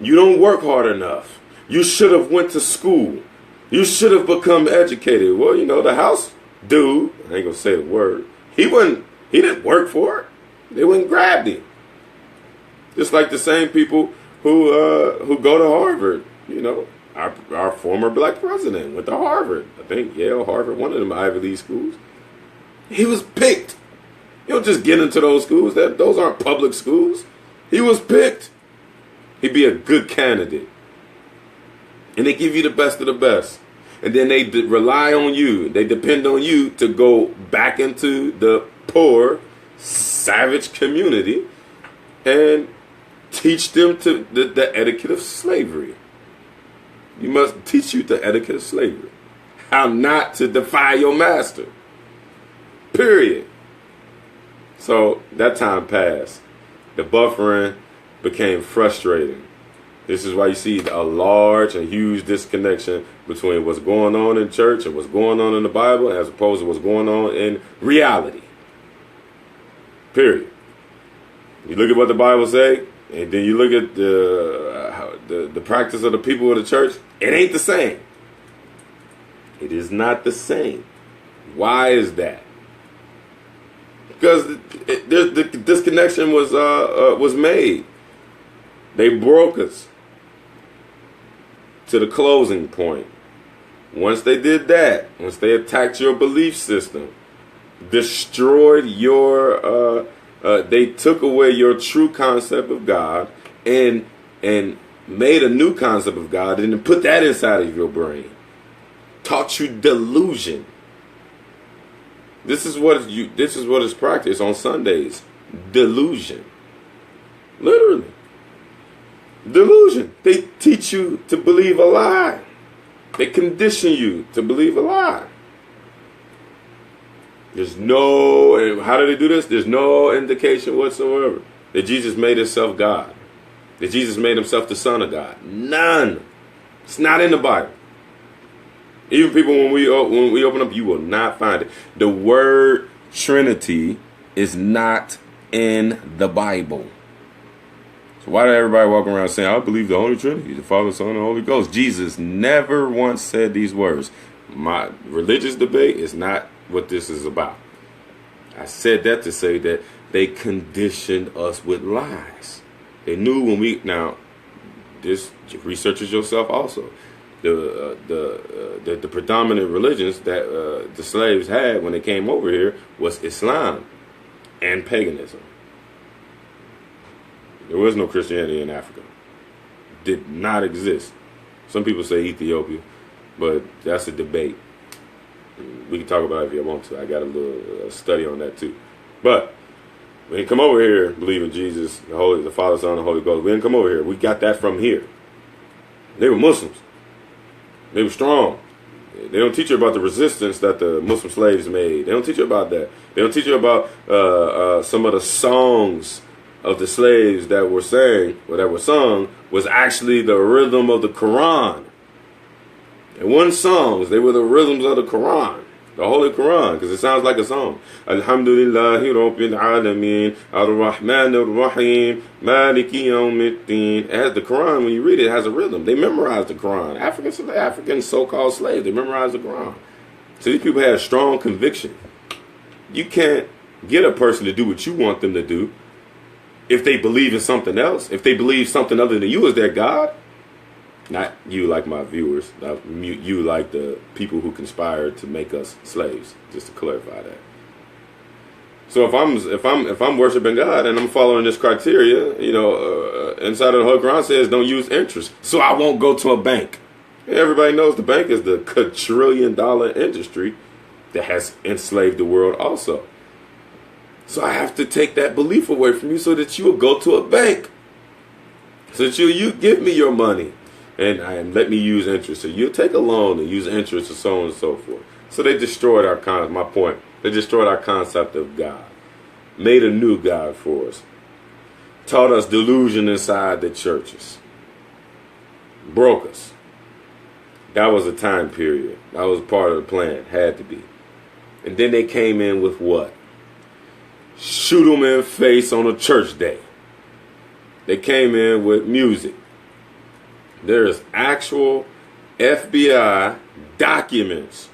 You don't work hard enough. You should have went to school. You should have become educated. Well, the house dude, I ain't gonna say the word. He didn't work for it. They went and grabbed him. Just like the same people who go to Harvard. Our former black president went to Harvard. I think Yale, Harvard, one of them Ivy League schools. He was picked. You don't just get into those schools. Those aren't public schools. He was picked. He'd be a good candidate. And they give you the best of the best. And then they rely on you. They depend on you to go back into the poor, savage community and teach them to the etiquette of slavery. You must teach you the etiquette of slavery. How not to defy your master. Period. So that time passed. The buffering became frustrating. This is why you see a large and huge disconnection between what's going on in church and what's going on in the Bible as opposed to what's going on in reality. Period. You look at what the Bible say, and then you look at the practice of the people of the church, it ain't the same. It is not the same. Why is that? because the disconnection was made. They broke us to the closing point. Once they did that, once they attacked your belief system, destroyed your, they took away your true concept of God and made a new concept of God and then put that inside of your brain. Taught you delusion. This is what is practiced on Sundays. Delusion. Literally. Delusion. They teach you to believe a lie. They condition you to believe a lie. There's no, how do they do this? There's no indication whatsoever that Jesus made himself God. That Jesus made himself the Son of God. None. It's not in the Bible. Even people, when we open up, you will not find it. The word Trinity is not in the Bible. So why did everybody walk around saying, I believe the Holy Trinity, the Father, Son, and the Holy Ghost? Jesus never once said these words. My religious debate is not what this is about. I said that to say that they conditioned us with lies. They knew when we, now, this researches yourself also. The predominant religions that the slaves had when they came over here was Islam and paganism. There was no Christianity in Africa. Did not exist. Some people say Ethiopia, but that's a debate. We can talk about it if you want to. I got a little study on that too. But when you come over here, believe in Jesus, the Father, Son, and the Holy Ghost, we didn't come over here. We got that from here. They were Muslims. They were strong. They don't teach you about the resistance that the Muslim slaves made. They don't teach you about that. They don't teach you about some of the songs of the slaves that were sang, or that were sung, was actually the rhythm of the Quran. And one songs, they were the rhythms of the Quran, the Holy Quran, because it sounds like a song. Alhamdulillahi Rabbil Alameen, Ar-Rahman Ar-Rahim, Maliki Yawmiddin. It has the Quran, when you read it, it has a rhythm. They memorized the Quran. African so-called slaves, they memorized the Quran. So these people had strong conviction. You can't get a person to do what you want them to do if they believe in something else, if they believe something other than you is their God. Not you like my viewers, not you like the people who conspired to make us slaves, just to clarify that. So if I'm worshiping God and I'm following this criteria, inside of the Holy Quran says don't use interest. So I won't go to a bank. Everybody knows the bank is the quadrillion-dollar industry that has enslaved the world also. So I have to take that belief away from you so that you will go to a bank. So that you give me your money and let me use interest. So you'll take a loan and use interest and so on and so forth. So they destroyed my point. They destroyed our concept of God. Made a new God for us. Taught us delusion inside the churches. Broke us. That was a time period. That was part of the plan. Had to be. And then they came in with what? Shoot them in the face on a church day. They came in with music. There is actual FBI documents.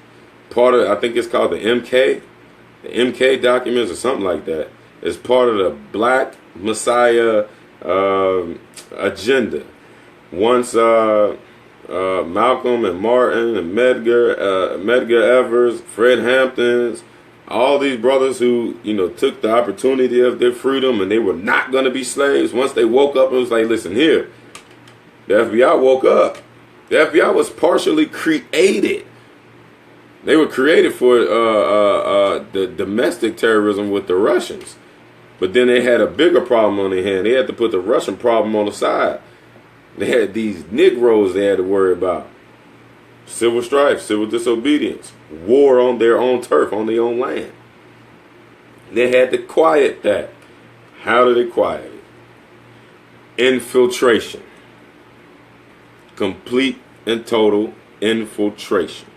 Part of, I think it's called the MK documents or something like that. It's part of the Black Messiah agenda. Once Malcolm and Martin and Medgar Evers, Fred Hamptons, all these brothers who, took the opportunity of their freedom and they were not going to be slaves. Once they woke up, it was like, listen here. The FBI woke up. The FBI was partially created. They were created for the domestic terrorism with the Russians. But then they had a bigger problem on their hand. They had to put the Russian problem on the side. They had these Negroes they had to worry about. Civil strife, civil disobedience, war on their own turf, on their own land. They had to quiet that. How did they quiet it? Infiltration. Complete and total infiltration.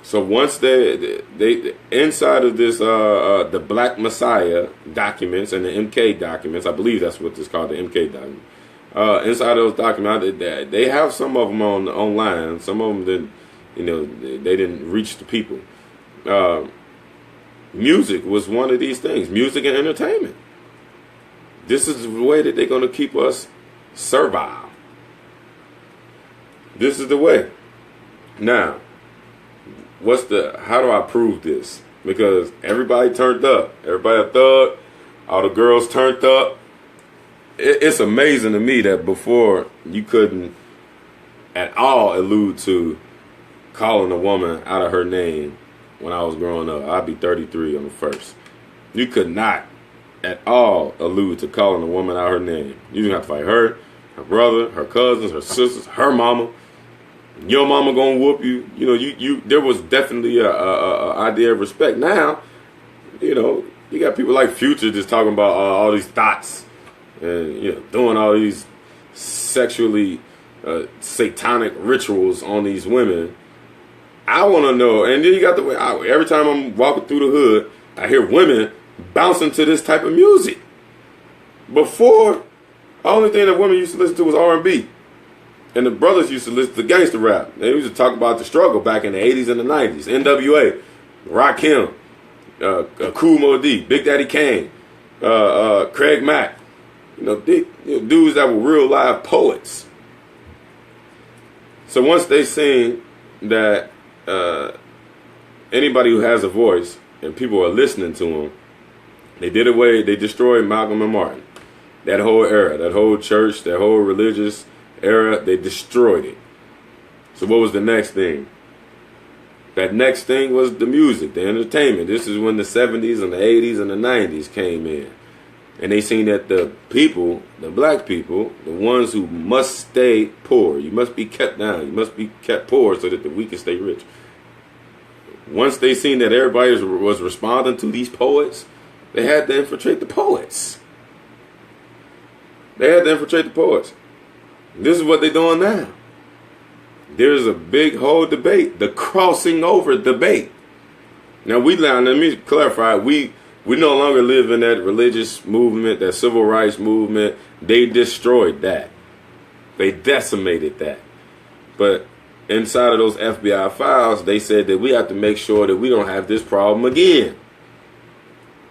So once they inside of this the Black Messiah documents and the MK documents, I believe that's what it's called, the MK document. Inside those documents, they have some of them online. Some of them didn't, they didn't reach the people. uh, music was one of these things. Music and entertainment. This is the way that they're going to keep us servile. This is the way. Now, how do I prove this? Because everybody turned up. Everybody a thug. All the girls turned up. It's amazing to me that before you couldn't at all allude to calling a woman out of her name when I was growing up. I'd be 33 on the 1st. You could not at all allude to calling a woman out her name. You didn't have to fight her brother, her cousins, her sisters, her mama. Your mama gonna whoop you. You know, there was definitely a idea of respect. Now, you know, you got people like Future just talking about all these thoughts and, you know, doing all these sexually satanic rituals on these women. I want to know. And then you got every time I'm walking through the hood, I hear women bouncing to this type of music. Before, the only thing that women used to listen to was R&B. And the brothers used to listen to gangster rap. They used to talk about the struggle back in the 80s and the 90s. NWA, Rakim, Kool Moe Dee, Big Daddy Kane, Craig Mack. You know, dudes that were real live poets. So once they seen that anybody who has a voice and people are listening to them, they destroyed Malcolm and Martin. That whole era, that whole church, that whole religious era, they destroyed it. So what was the next thing? That next thing was the music, the entertainment. This is when the 70s and the 80s and the 90s came in. And they seen that the people, the black people, the ones who must stay poor, you must be kept down, you must be kept poor so that the weak can stay rich. Once they seen that everybody was responding to these poets, they had to infiltrate the poets. This is what they're doing now. There's a big whole debate, the crossing over debate. Now let me clarify, we no longer live in that religious movement, that civil rights movement. They destroyed that. They decimated that. But inside of those FBI files, they said that we have to make sure that we don't have this problem again.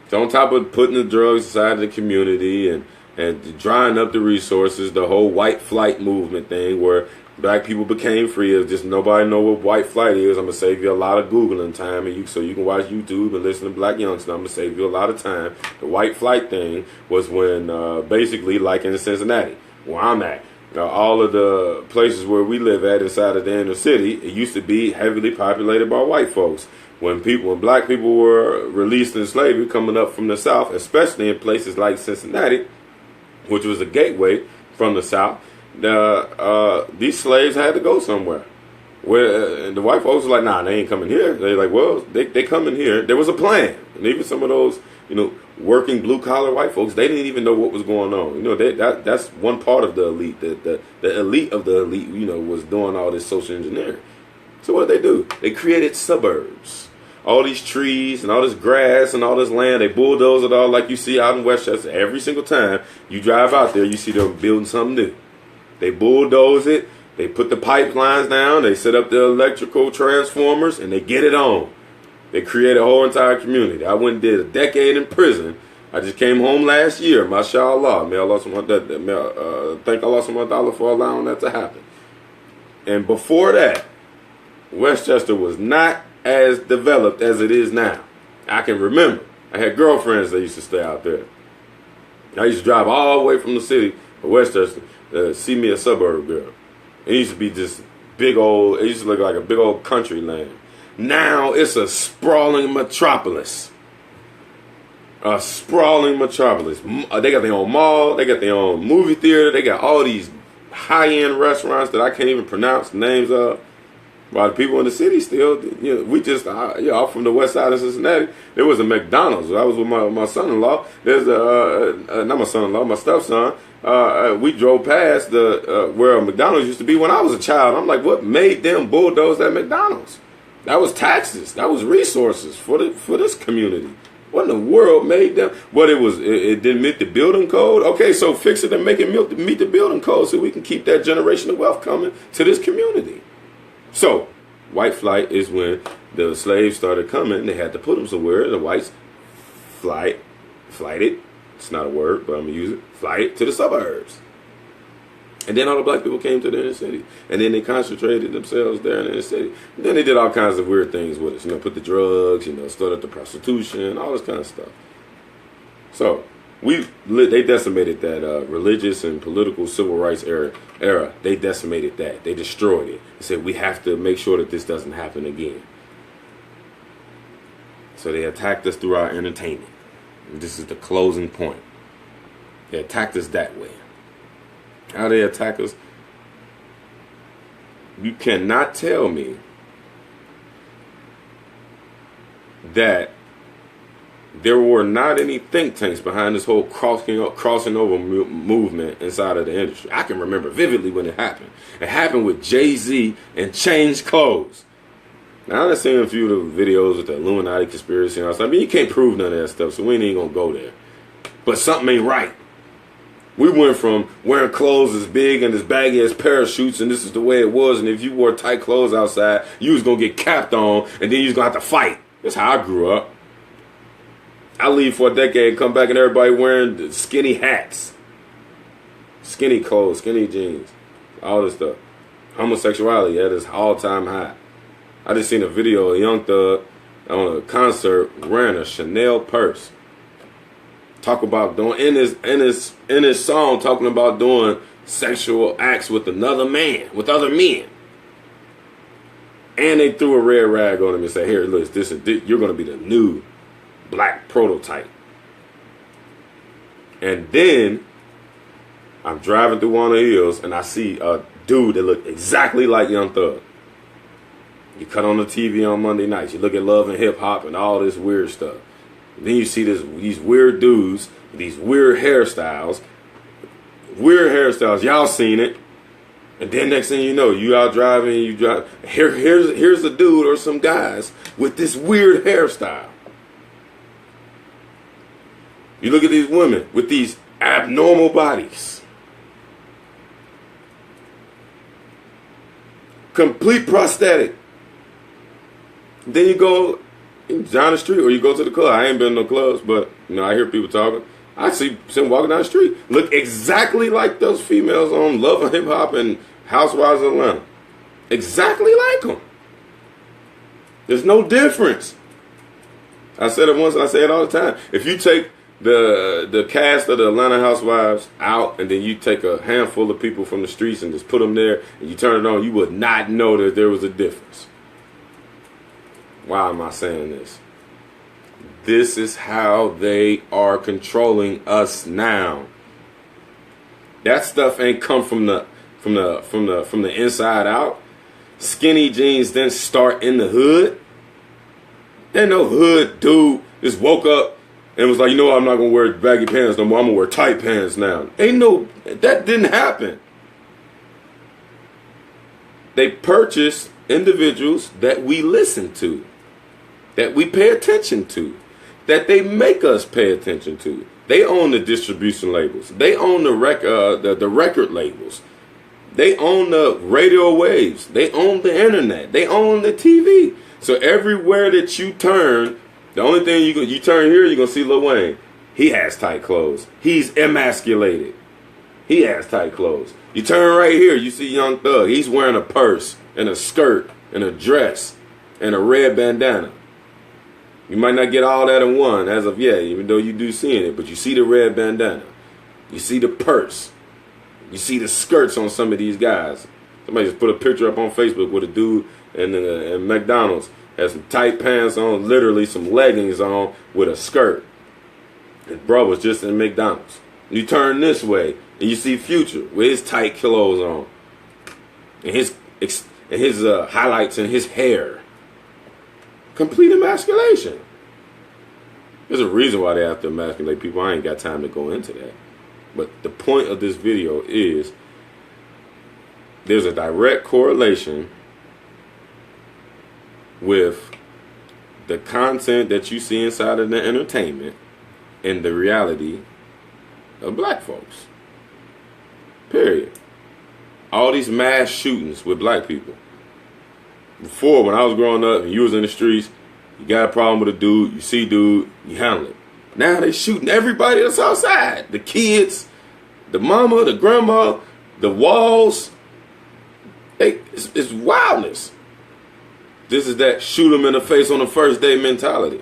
So on top of putting the drugs inside the community and drying up the resources, the whole white flight movement thing where black people became free of just nobody know what white flight is. I'm going to save you a lot of Googling time so you can watch YouTube and listen to Black Youngster. I'm going to save you a lot of time. The white flight thing was when basically like in Cincinnati, where I'm at, all of the places where we live at inside of the inner city, it used to be heavily populated by white folks. When black people were released in slavery coming up from the South, especially in places like Cincinnati, which was a gateway from the South, these slaves had to go somewhere. Where the white folks were like, nah, they ain't coming here. They're like, well, they coming here. There was a plan. And even some of those, working blue-collar white folks, they didn't even know what was going on. That's one part of the elite. The elite of the elite, was doing all this social engineering. So what did they do? They created suburbs. All these trees and all this grass and all this land, they bulldoze it all like you see out in Westchester. Every single time you drive out there, you see them building something new. They bulldoze it. They put the pipelines down. They set up the electrical transformers, and they get it on. They create a whole entire community. I went and did a decade in prison. I just came home last year. Mashallah. Thank Allah subhanahu wa ta'ala for allowing that to happen. And before that, Westchester was not as developed as it is now. I can remember. I had girlfriends that used to stay out there. I used to drive all the way from the city to Westchester to see me a suburb girl. It used to be just big old, it used to look like a big old country land. Now it's a sprawling metropolis. A sprawling metropolis. They got their own mall. They got their own movie theater. They got all these high-end restaurants that I can't even pronounce the names of. While the people in the city still, we just, off from the west side of Cincinnati, there was a McDonald's. I was with my son-in-law. There's not my son-in-law, my stepson. We drove past where a McDonald's used to be when I was a child. I'm like, what made them bulldoze that McDonald's? That was taxes. That was resources for this community. What in the world made them? What it didn't meet the building code? Okay, so fix it and make it meet the building code so we can keep that generational wealth coming to this community. So, white flight is when the slaves started coming, they had to put them somewhere. The whites flighted. It's not a word, but I'm gonna use it. Flighted to the suburbs. And then all the black people came to the inner city. And then they concentrated themselves there in the inner city. And then they did all kinds of weird things with us. Put the drugs, started the prostitution, all this kind of stuff. So, they decimated that religious and political civil rights era. They decimated that. They destroyed it. They said, we have to make sure that this doesn't happen again. So they attacked us through our entertainment. And this is the closing point. They attacked us that way. How they attack us? You cannot tell me that there were not any think tanks behind this whole crossing over movement inside of the industry. I can remember vividly when it happened. It happened with Jay-Z and Change Clothes. Now, I've seen a few of the videos with the Illuminati conspiracy and all stuff. You can't prove none of that stuff, so we ain't going to go there. But something ain't right. We went from wearing clothes as big and as baggy as parachutes, and this is the way it was. And if you wore tight clothes outside, you was going to get capped on, and then you was going to have to fight. That's how I grew up. I leave for a decade, come back, and everybody wearing skinny hats, skinny clothes, skinny jeans, all this stuff. Homosexuality at its all-time high. I just seen a video of a Young Thug on a concert wearing a Chanel purse. Talk about doing in his song, talking about doing sexual acts with another man, with other men. And they threw a red rag on him and said, "Here, look, you're going to be the new black prototype." And then I'm driving through one of the hills and I see a dude that looked exactly like Young Thug. You cut on the TV on Monday nights. You look at Love and Hip Hop and all this weird stuff. And then you see these weird dudes, these weird hairstyles. Y'all seen it. And then next thing you know, you out driving and you drive. Here's a dude or some guys with this weird hairstyle. You look at these women with these abnormal bodies. Complete prosthetic. Then you go down the street or you go to the club. I ain't been in no clubs, but I hear people talking. I see them walking down the street. Look exactly like those females on Love and Hip Hop and Housewives of Atlanta. Exactly like them. There's no difference. I said it once and I say it all the time. If you take the cast of the Atlanta Housewives out and then you take a handful of people from the streets and just put them there and you turn it on, you would not know that there was a difference. Why am I saying this? This is how they are controlling us now. That stuff ain't come from the inside out. Skinny jeans didn't start in the hood. There ain't no hood dude just woke up and was like, I'm not gonna wear baggy pants no more. I'm gonna wear tight pants now. That didn't happen. They purchased individuals that we listen to, that we pay attention to, that they make us pay attention to. They own the distribution labels. They own the record labels. They own the radio waves. They own the internet. They own the TV. So everywhere that you turn, the only thing you turn here, you're going to see Lil Wayne. He has tight clothes. He's emasculated. He has tight clothes. You turn right here, you see Young Thug. He's wearing a purse and a skirt and a dress and a red bandana. You might not get all that in one as of yet, even though you do seeing it. But you see the red bandana. You see the purse. You see the skirts on some of these guys. Somebody just put a picture up on Facebook with a dude in McDonald's. Has some tight pants on, literally some leggings on with a skirt. His bro was just in McDonald's. You turn this way and you see Future with his tight clothes on. And his highlights in his hair. Complete emasculation. There's a reason why they have to emasculate people. I ain't got time to go into that. But the point of this video is there's a direct correlation with the content that you see inside of the entertainment and the reality of black folks. Period. All these mass shootings with black people. Before, when I was growing up and you was in the streets, you got a problem with a dude, you see dude, you handle it. Now they shooting everybody that's outside. The kids, the mama, the grandma, the walls. It's wildness. This is that shoot them in the face on the first day mentality.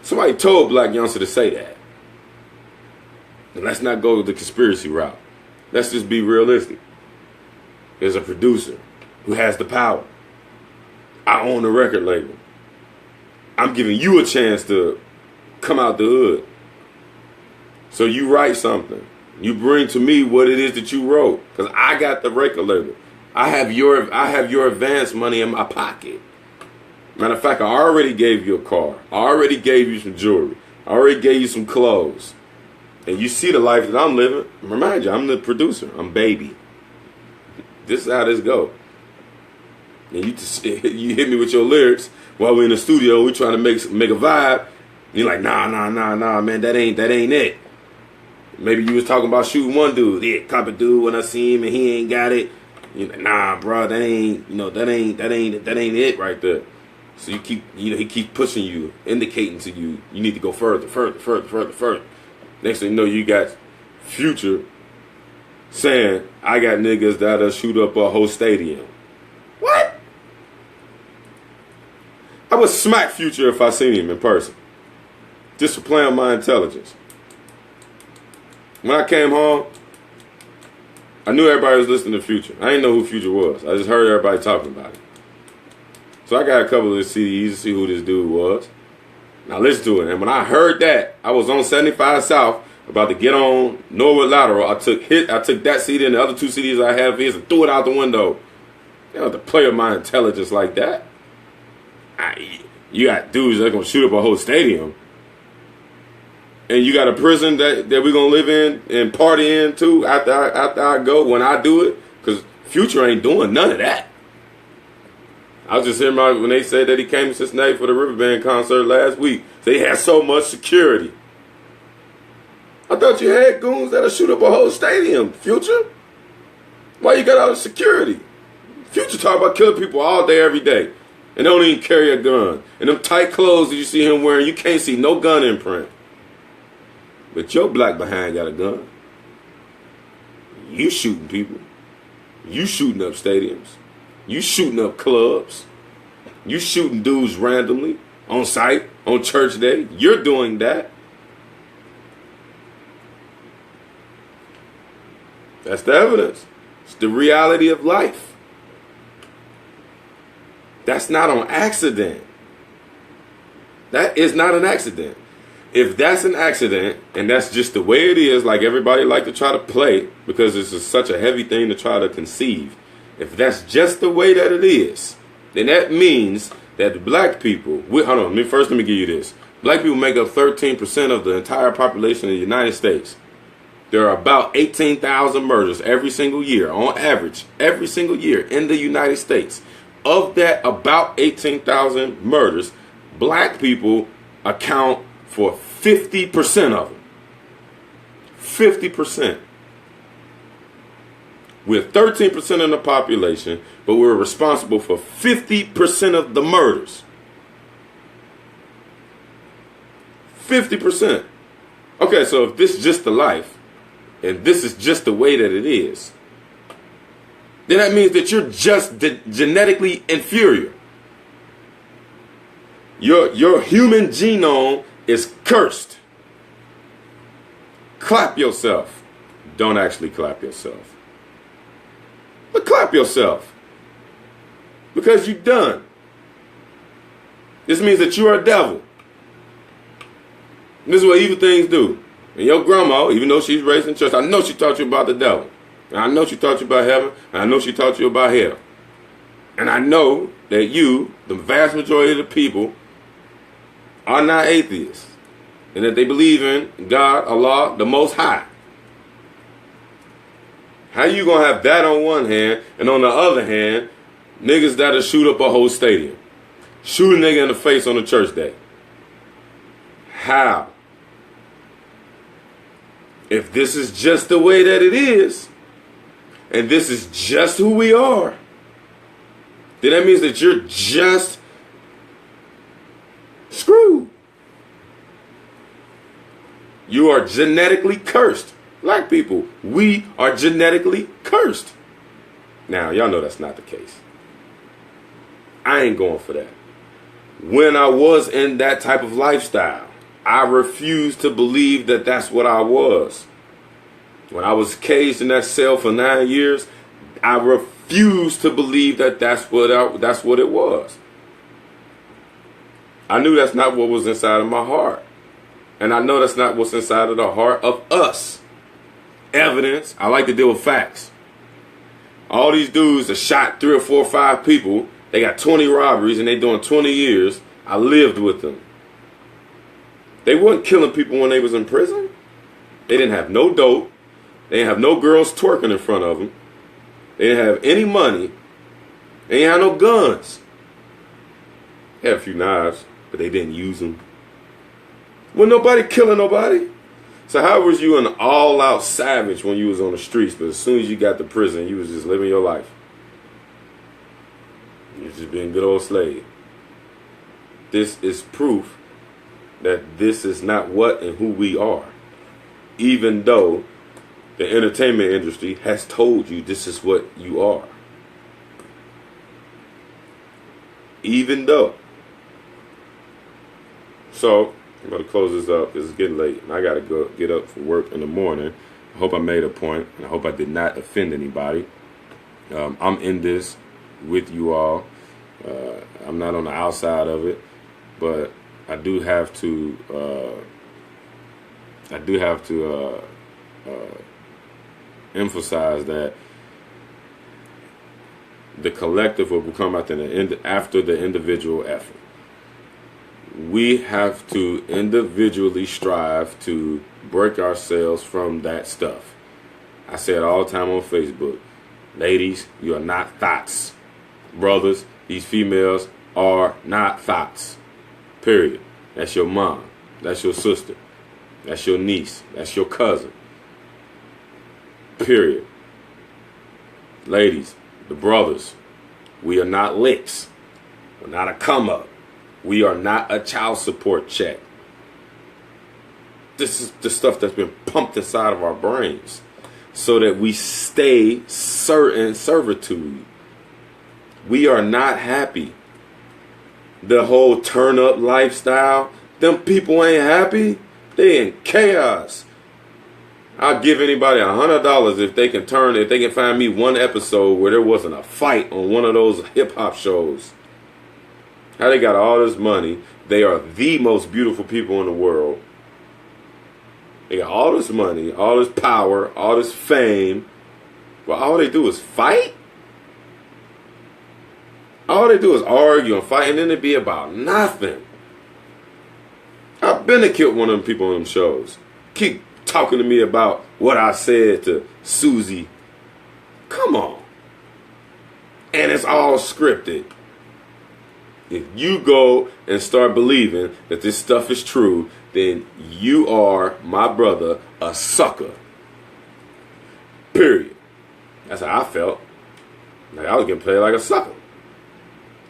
Somebody told black youngster to say that. And let's not go the conspiracy route. Let's just be realistic. There's a producer who has the power. I own the record label. I'm giving you a chance to come out the hood. So you write something. You bring to me what it is that you wrote. Because I got the record label. I have your advance money in my pocket. Matter of fact, I already gave you a car. I already gave you some jewelry. I already gave you some clothes. And you see the life that I'm living. Remind you, I'm the producer. I'm baby. This is how this go. And you hit me with your lyrics while we're in the studio. We trying to make a vibe. And you're like, nah, man, that ain't it. Maybe you was talking about shooting one dude. Yeah, cop a dude when I see him and he ain't got it. You're like, nah, bro, that ain't it right there. So you keep, he keeps pushing you, indicating to you, you need to go further. Next thing you know, you got Future saying, I got niggas that'll shoot up a whole stadium. What? I would smack Future if I seen him in person. Just for playing my intelligence. When I came home, I knew everybody was listening to Future. I didn't know who Future was. I just heard everybody talking about it. So I got a couple of his CDs to see who this dude was. Now listen to it. And when I heard that, I was on 75 South, about to get on Norwood Lateral. I took that CD and the other two CDs I had of his and threw it out the window. You don't have to play with my intelligence like that. You got dudes that are going to shoot up a whole stadium. And you got a prison that we're going to live in and party in too after I go, when I do it. Because Future ain't doing none of that. I was just hearing about when they said that he came to Cincinnati for the Riverband concert last week. They had so much security. I thought you had goons that'll shoot up a whole stadium, Future. Why you got all the security? Future talk about killing people all day, every day. And don't even carry a gun. And them tight clothes that you see him wearing, you can't see no gun imprint. But your black behind got a gun. You shooting people. You shooting up stadiums. You shooting up clubs. You shooting dudes randomly on site, on church day. You're doing that. That's the evidence. It's the reality of life. That's not on accident. That is not an accident. If that's an accident, and that's just the way it is, like everybody like to try to play, because it's such a heavy thing to try to conceive. If that's just the way that it is, then that means that the black people, hold on, let me give you this. Black people make up 13% of the entire population of the United States. There are about 18,000 murders every single year, on average, every single year in the United States. Of that about 18,000 murders, black people account for 50% of them. 50%. We're 13% of the population, but we're responsible for 50% of the murders. 50%. Okay, so if this is just the life, and this is just the way that it is, then that means that you're just genetically inferior. Your human genome is cursed. Clap yourself. Don't actually clap yourself. But clap yourself. Because you're done. This means that you are a devil. And this is what evil things do. And your grandma, even though she's raised in church, I know she taught you about the devil. And I know she taught you about heaven. And I know she taught you about hell. And I know that you, the vast majority of the people, are not atheists. And that they believe in God, Allah, the Most High. How you going to have that on one hand, and on the other hand, niggas that'll shoot up a whole stadium? Shoot a nigga in the face on a church day. How? If this is just the way that it is, and this is just who we are, then that means that you're just screwed. You are genetically cursed. Black people, we are genetically cursed. Now, y'all know that's not the case. I ain't going for that. When I was in that type of lifestyle, I refused to believe that that's what I was. When I was caged in that cell for 9 years, I refused to believe that that's what it was. I knew that's not what was inside of my heart. And I know that's not what's inside of the heart of us. Evidence. I like to deal with facts. All these dudes that shot 3 or 4 or 5 people, they got 20 robberies and they doing 20 years. I lived with them. They weren't killing people when they was in prison. They didn't have no dope. They didn't have no girls twerking in front of them. They didn't have any money. They didn't have no guns. They had a few knives, but they didn't use them. Wasn't nobody killing nobody. So how was you an all-out savage when you was on the streets, but as soon as you got to prison, you was just living your life? You was just being a good old slave. This is proof that this is not what and who we are. Even though the entertainment industry has told you this is what you are. Even though. So, I'm going to close this up because it's getting late and I got to go get up for work in the morning. I hope I made a point and I hope I did not offend anybody. I'm in this with you all. I'm not on the outside of it, but I do have to emphasize that the collective will come after the individual effort. We have to individually strive to break ourselves from that stuff. I say it all the time on Facebook. Ladies, you are not thoughts. Brothers, these females are not thoughts. Period. That's your mom. That's your sister. That's your niece. That's your cousin. Period. Ladies, the brothers, we are not licks. We're not a come up. We are not a child support check. This is the stuff that's been pumped inside of our brains so that we stay certain servitude. We are not happy. The whole turn up lifestyle, them people ain't happy. They in chaos. I'll give anybody $100 if they can find me one episode where there wasn't a fight on one of those hip hop shows. How they got all this money. They are the most beautiful people in the world. They got all this money, all this power, all this fame. But all they do is fight? All they do is argue and fight, and then it be about nothing. I've been to kill one of them people on them shows. Keep talking to me about what I said to Susie. Come on. And it's all scripted. If you go and start believing that this stuff is true, then you are, my brother, a sucker. Period. That's how I felt. Like I was getting played like a sucker.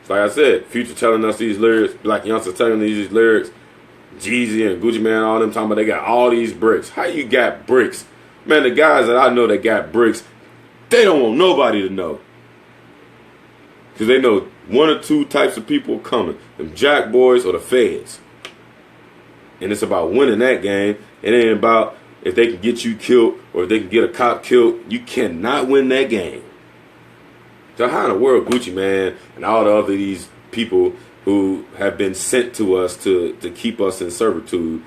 It's like I said, Future telling us these lyrics, Black youngsters telling these lyrics, Jeezy and Gucci Man, all them talking about they got all these bricks. How you got bricks? Man, the guys that I know that got bricks, they don't want nobody to know. Because they know one or two types of people coming. Them jack boys or the feds. And it's about winning that game. It ain't about if they can get you killed or if they can get a cop killed. You cannot win that game. So how in the world Gucci Man and all the other these people who have been sent to us to keep us in servitude,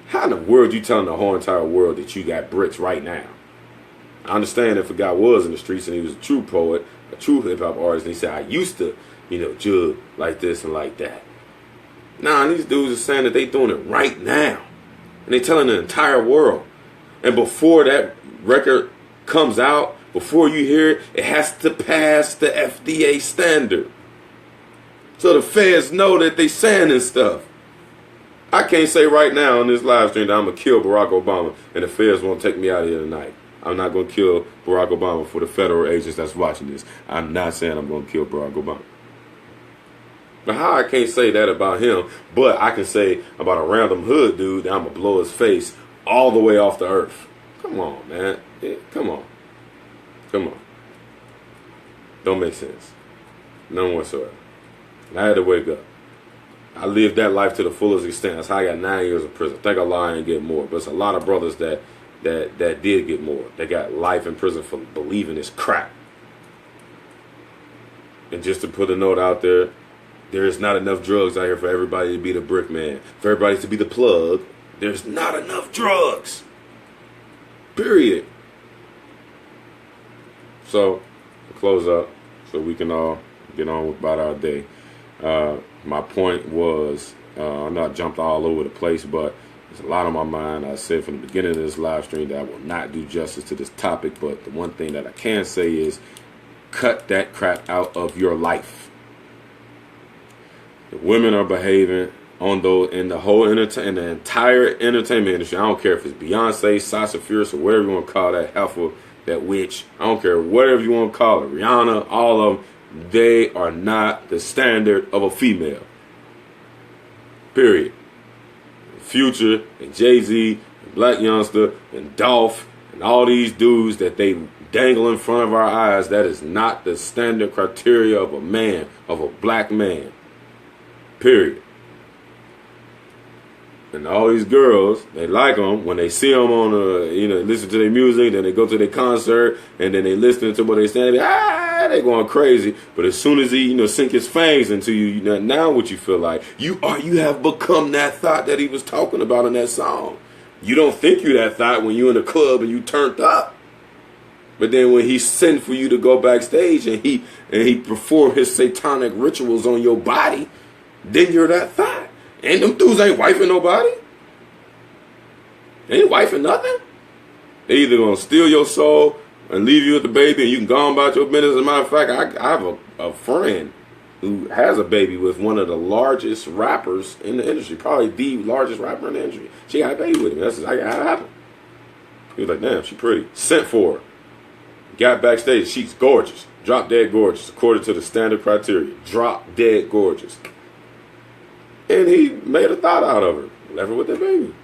how in the world you telling the whole entire world that you got bricks right now? I understand if a guy was in the streets and he was a true poet, a true hip-hop artist, and he said, I used to, jug like this and like that. Nah, these dudes are saying that they doing it right now. And they telling the entire world. And before that record comes out, before you hear it, it has to pass the FDA standard. So the feds know that they saying this stuff. I can't say right now on this live stream that I'm going to kill Barack Obama and the feds won't take me out of here tonight. I'm not going to kill Barack Obama for the federal agents that's watching this. I'm not saying I'm going to kill Barack Obama. But how I can't say that about him, but I can say about a random hood dude that I'm going to blow his face all the way off the earth. Come on, man. Yeah, come on. Come on. Don't make sense. None whatsoever. And I had to wake up. I lived that life to the fullest extent. That's how I got 9 years of prison. I think I lie and get more. But it's a lot of brothers that did get more. They got life in prison for believing this crap. And just to put a note out there, there is not enough drugs out here for everybody to be the brick man. For everybody to be the plug. There's not enough drugs. Period. So, to close up, so we can all get on about our day. My point was, I know I jumped all over the place, but there's a lot on my mind. I said from the beginning of this live stream that I will not do justice to this topic, but the one thing that I can say is cut that crap out of your life. The women are behaving on those in the entire entertainment industry. I don't care if it's Beyonce, Sasha Fierce, or whatever you want to call that heifer, that witch. I don't care whatever you want to call it. Rihanna, all of them. They are not the standard of a female. Period. Future and Jay-Z and Black Youngster and Dolph and all these dudes that they dangle in front of our eyes, that is not the standard criteria of a man, of a black man. Period. And all these girls, they like them when they see them on listen to their music, then they go to their concert, and then they listen to what they say. They going crazy. But as soon as he, sink his fangs into you, now what you feel like? You have become that thought that he was talking about in that song. You don't think you that thought when you in the club and you turned up. But then when he sent for you to go backstage and he perform his satanic rituals on your body, then you're that thought. And them dudes ain't wifing nobody. They ain't wifing nothing. They either gonna steal your soul and leave you with the baby and you can go on about your business. As a matter of fact, I have a friend who has a baby with one of the largest rappers in the industry, probably the largest rapper in the industry. She had a baby with him. That's how it happened. He was like, damn, she pretty. Sent for her. Got backstage. She's gorgeous. Drop dead gorgeous, according to the standard criteria. Drop dead gorgeous. And he made a thought out of her. Left her with that baby.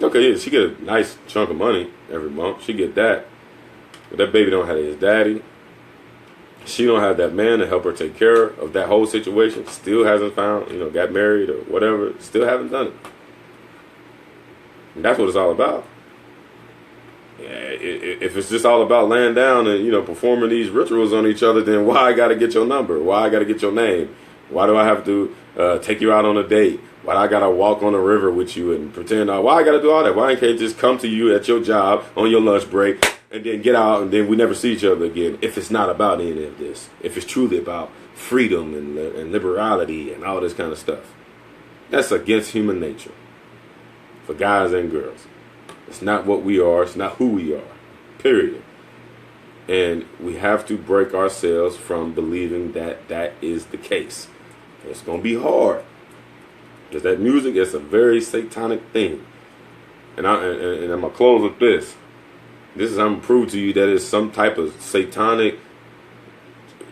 Okay, yeah, she get a nice chunk of money every month. She get that. But that baby don't have his daddy. She don't have that man to help her take care of that whole situation. Still hasn't found, got married or whatever. Still haven't done it. And that's what it's all about. Yeah, if it's just all about laying down and, performing these rituals on each other, then why I got to get your number? Why I got to get your name? Why do I have to take you out on a date? Why I got to walk on the river with you and pretend? Why I got to do all that? Why I can't just come to you at your job on your lunch break and then get out and then we never see each other again if it's not about any of this? If it's truly about freedom and liberality and all this kind of stuff. That's against human nature for guys and girls. It's not what we are. It's not who we are. Period. And we have to break ourselves from believing that that is the case. It's going to be hard. Because that music is a very satanic thing. And I'm going to close with this. This is, I'm going to prove to you that there's some type of satanic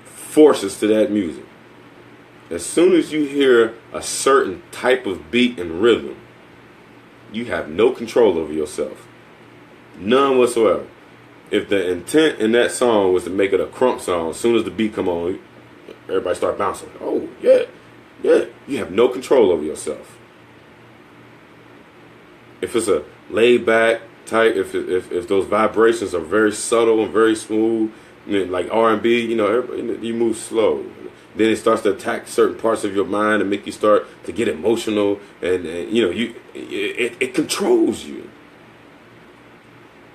forces to that music. As soon as you hear a certain type of beat and rhythm, you have no control over yourself. None whatsoever. If the intent in that song was to make it a crump song, as soon as the beat come on, everybody start bouncing. Oh, yeah. You have no control over yourself. If it's a laid back type, if those vibrations are very subtle and very smooth, like R&B, you move slow. Then it starts to attack certain parts of your mind and make you start to get emotional, and it controls you.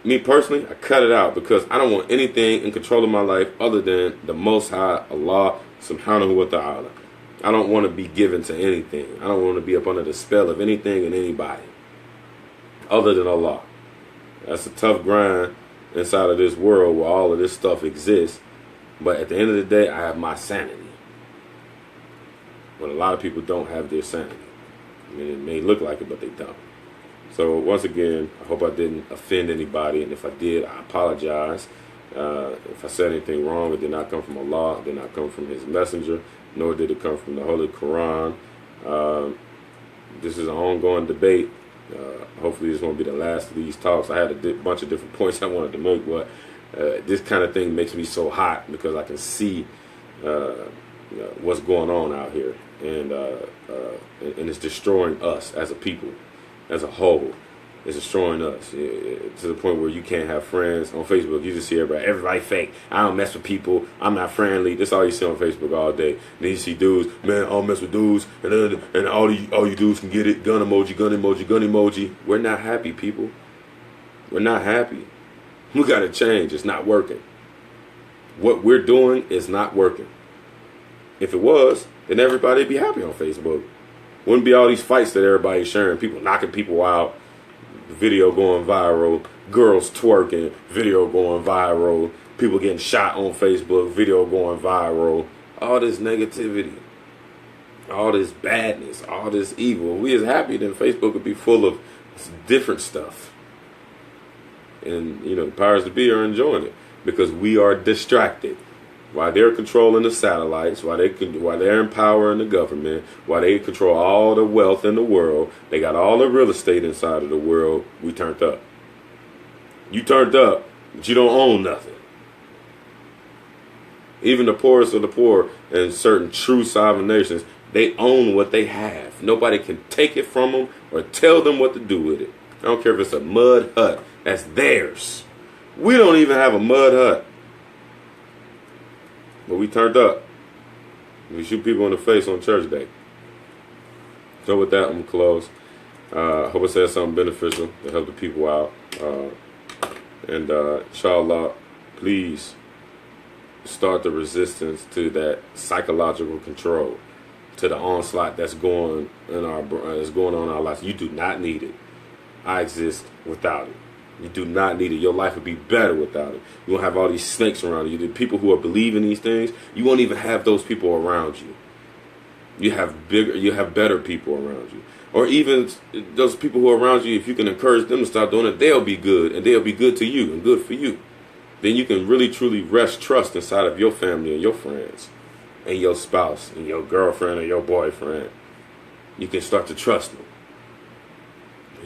Me personally, I cut it out because I don't want anything in control of my life other than the Most High, Allah Subhanahu wa Ta'ala. I don't want to be given to anything. I don't want to be up under the spell of anything and anybody other than Allah. That's a tough grind inside of this world where all of this stuff exists. But at the end of the day, I have my sanity. But a lot of people don't have their sanity. I mean, it may look like it, but they don't. So once again, I hope I didn't offend anybody. And if I did, I apologize. If I said anything wrong, it did not come from Allah, it did not come from His Messenger, nor did it come from the Holy Quran. This is an ongoing debate. Hopefully this won't be the last of these talks. I had a bunch of different points I wanted to make, but this kind of thing makes me so hot because I can see what's going on out here, and it's destroying us as a people, as a whole. It's destroying us to the point where you can't have friends on Facebook. You just see everybody fake. I don't mess with people. I'm not friendly. That's all you see on Facebook all day. Then you see dudes, man, I don't mess with dudes, and all you dudes can get it. Gun emoji, gun emoji, gun emoji. We're not happy, people. We're not happy. We got to change. It's not working. What we're doing is not working. If it was, then everybody'd be happy on Facebook. Wouldn't be all these fights that everybody's sharing. People knocking people out. Video going viral, girls twerking, video going viral, people getting shot on Facebook, video going viral, all this negativity, all this badness, all this evil. If we is happy, then Facebook would be full of different stuff. And, the powers that be are enjoying it because we are distracted. While they're controlling the satellites, while they're empowering the government, while they control all the wealth in the world, they got all the real estate inside of the world, we turned up. You turned up, but you don't own nothing. Even the poorest of the poor in certain true sovereign nations, they own what they have. Nobody can take it from them or tell them what to do with it. I don't care if it's a mud hut. That's theirs. We don't even have a mud hut. But we turned up. We shoot people in the face on church day. So with that, I'm going to close. Hope I said something beneficial to help the people out. And inshallah, please start the resistance to that psychological control, to the onslaught that's going on in our lives. You do not need it. I exist without it. You do not need it. Your life would be better without it. You won't have all these snakes around you. The people who are believing these things, you won't even have those people around you. You have better people around you. Or even those people who are around you, if you can encourage them to stop doing it, they'll be good, and they'll be good to you and good for you. Then you can really truly rest trust inside of your family and your friends and your spouse and your girlfriend or your boyfriend. You can start to trust them.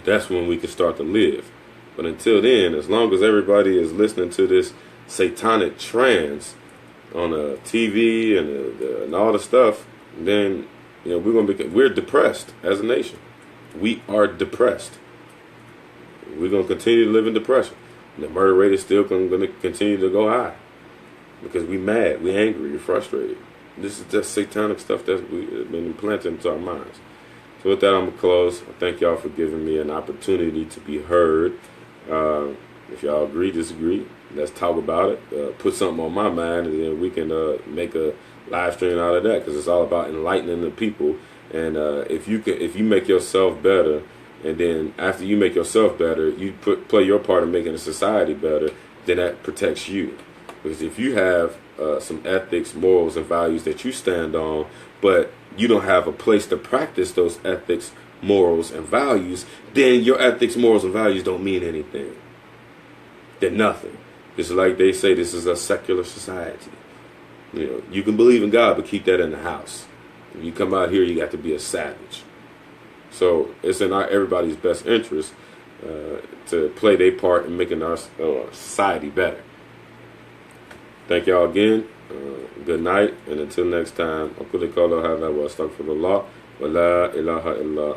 That's when we can start to live. But until then, as long as everybody is listening to this satanic trance on the TV and all the stuff, then we're depressed as a nation. We are depressed. We're going to continue to live in depression. And the murder rate is still going to continue to go high because we mad, we angry, we're frustrated. This is just satanic stuff that's been implanted into our minds. So with that, I'm going to close. I thank y'all for giving me an opportunity to be heard. If y'all agree, disagree, let's talk about it. Put something on my mind, and then we can make a live stream out of that, because it's all about enlightening the people. And if you make yourself better, and then after you make yourself better, you play your part in making the society better, then that protects you. Because if you have some ethics, morals, and values that you stand on, but you don't have a place to practice those ethics, morals, and values, then your ethics, morals, and values don't mean anything. They're nothing. It's like they say, this is a secular society. You can believe in God, but keep that in the house. When you come out here, you got to be a savage. So it's in everybody's best interest to play their part in making our society better. Thank y'all again. Good night, and until next time, أقول قولي هذا وأستغفر الله ولا إله إلا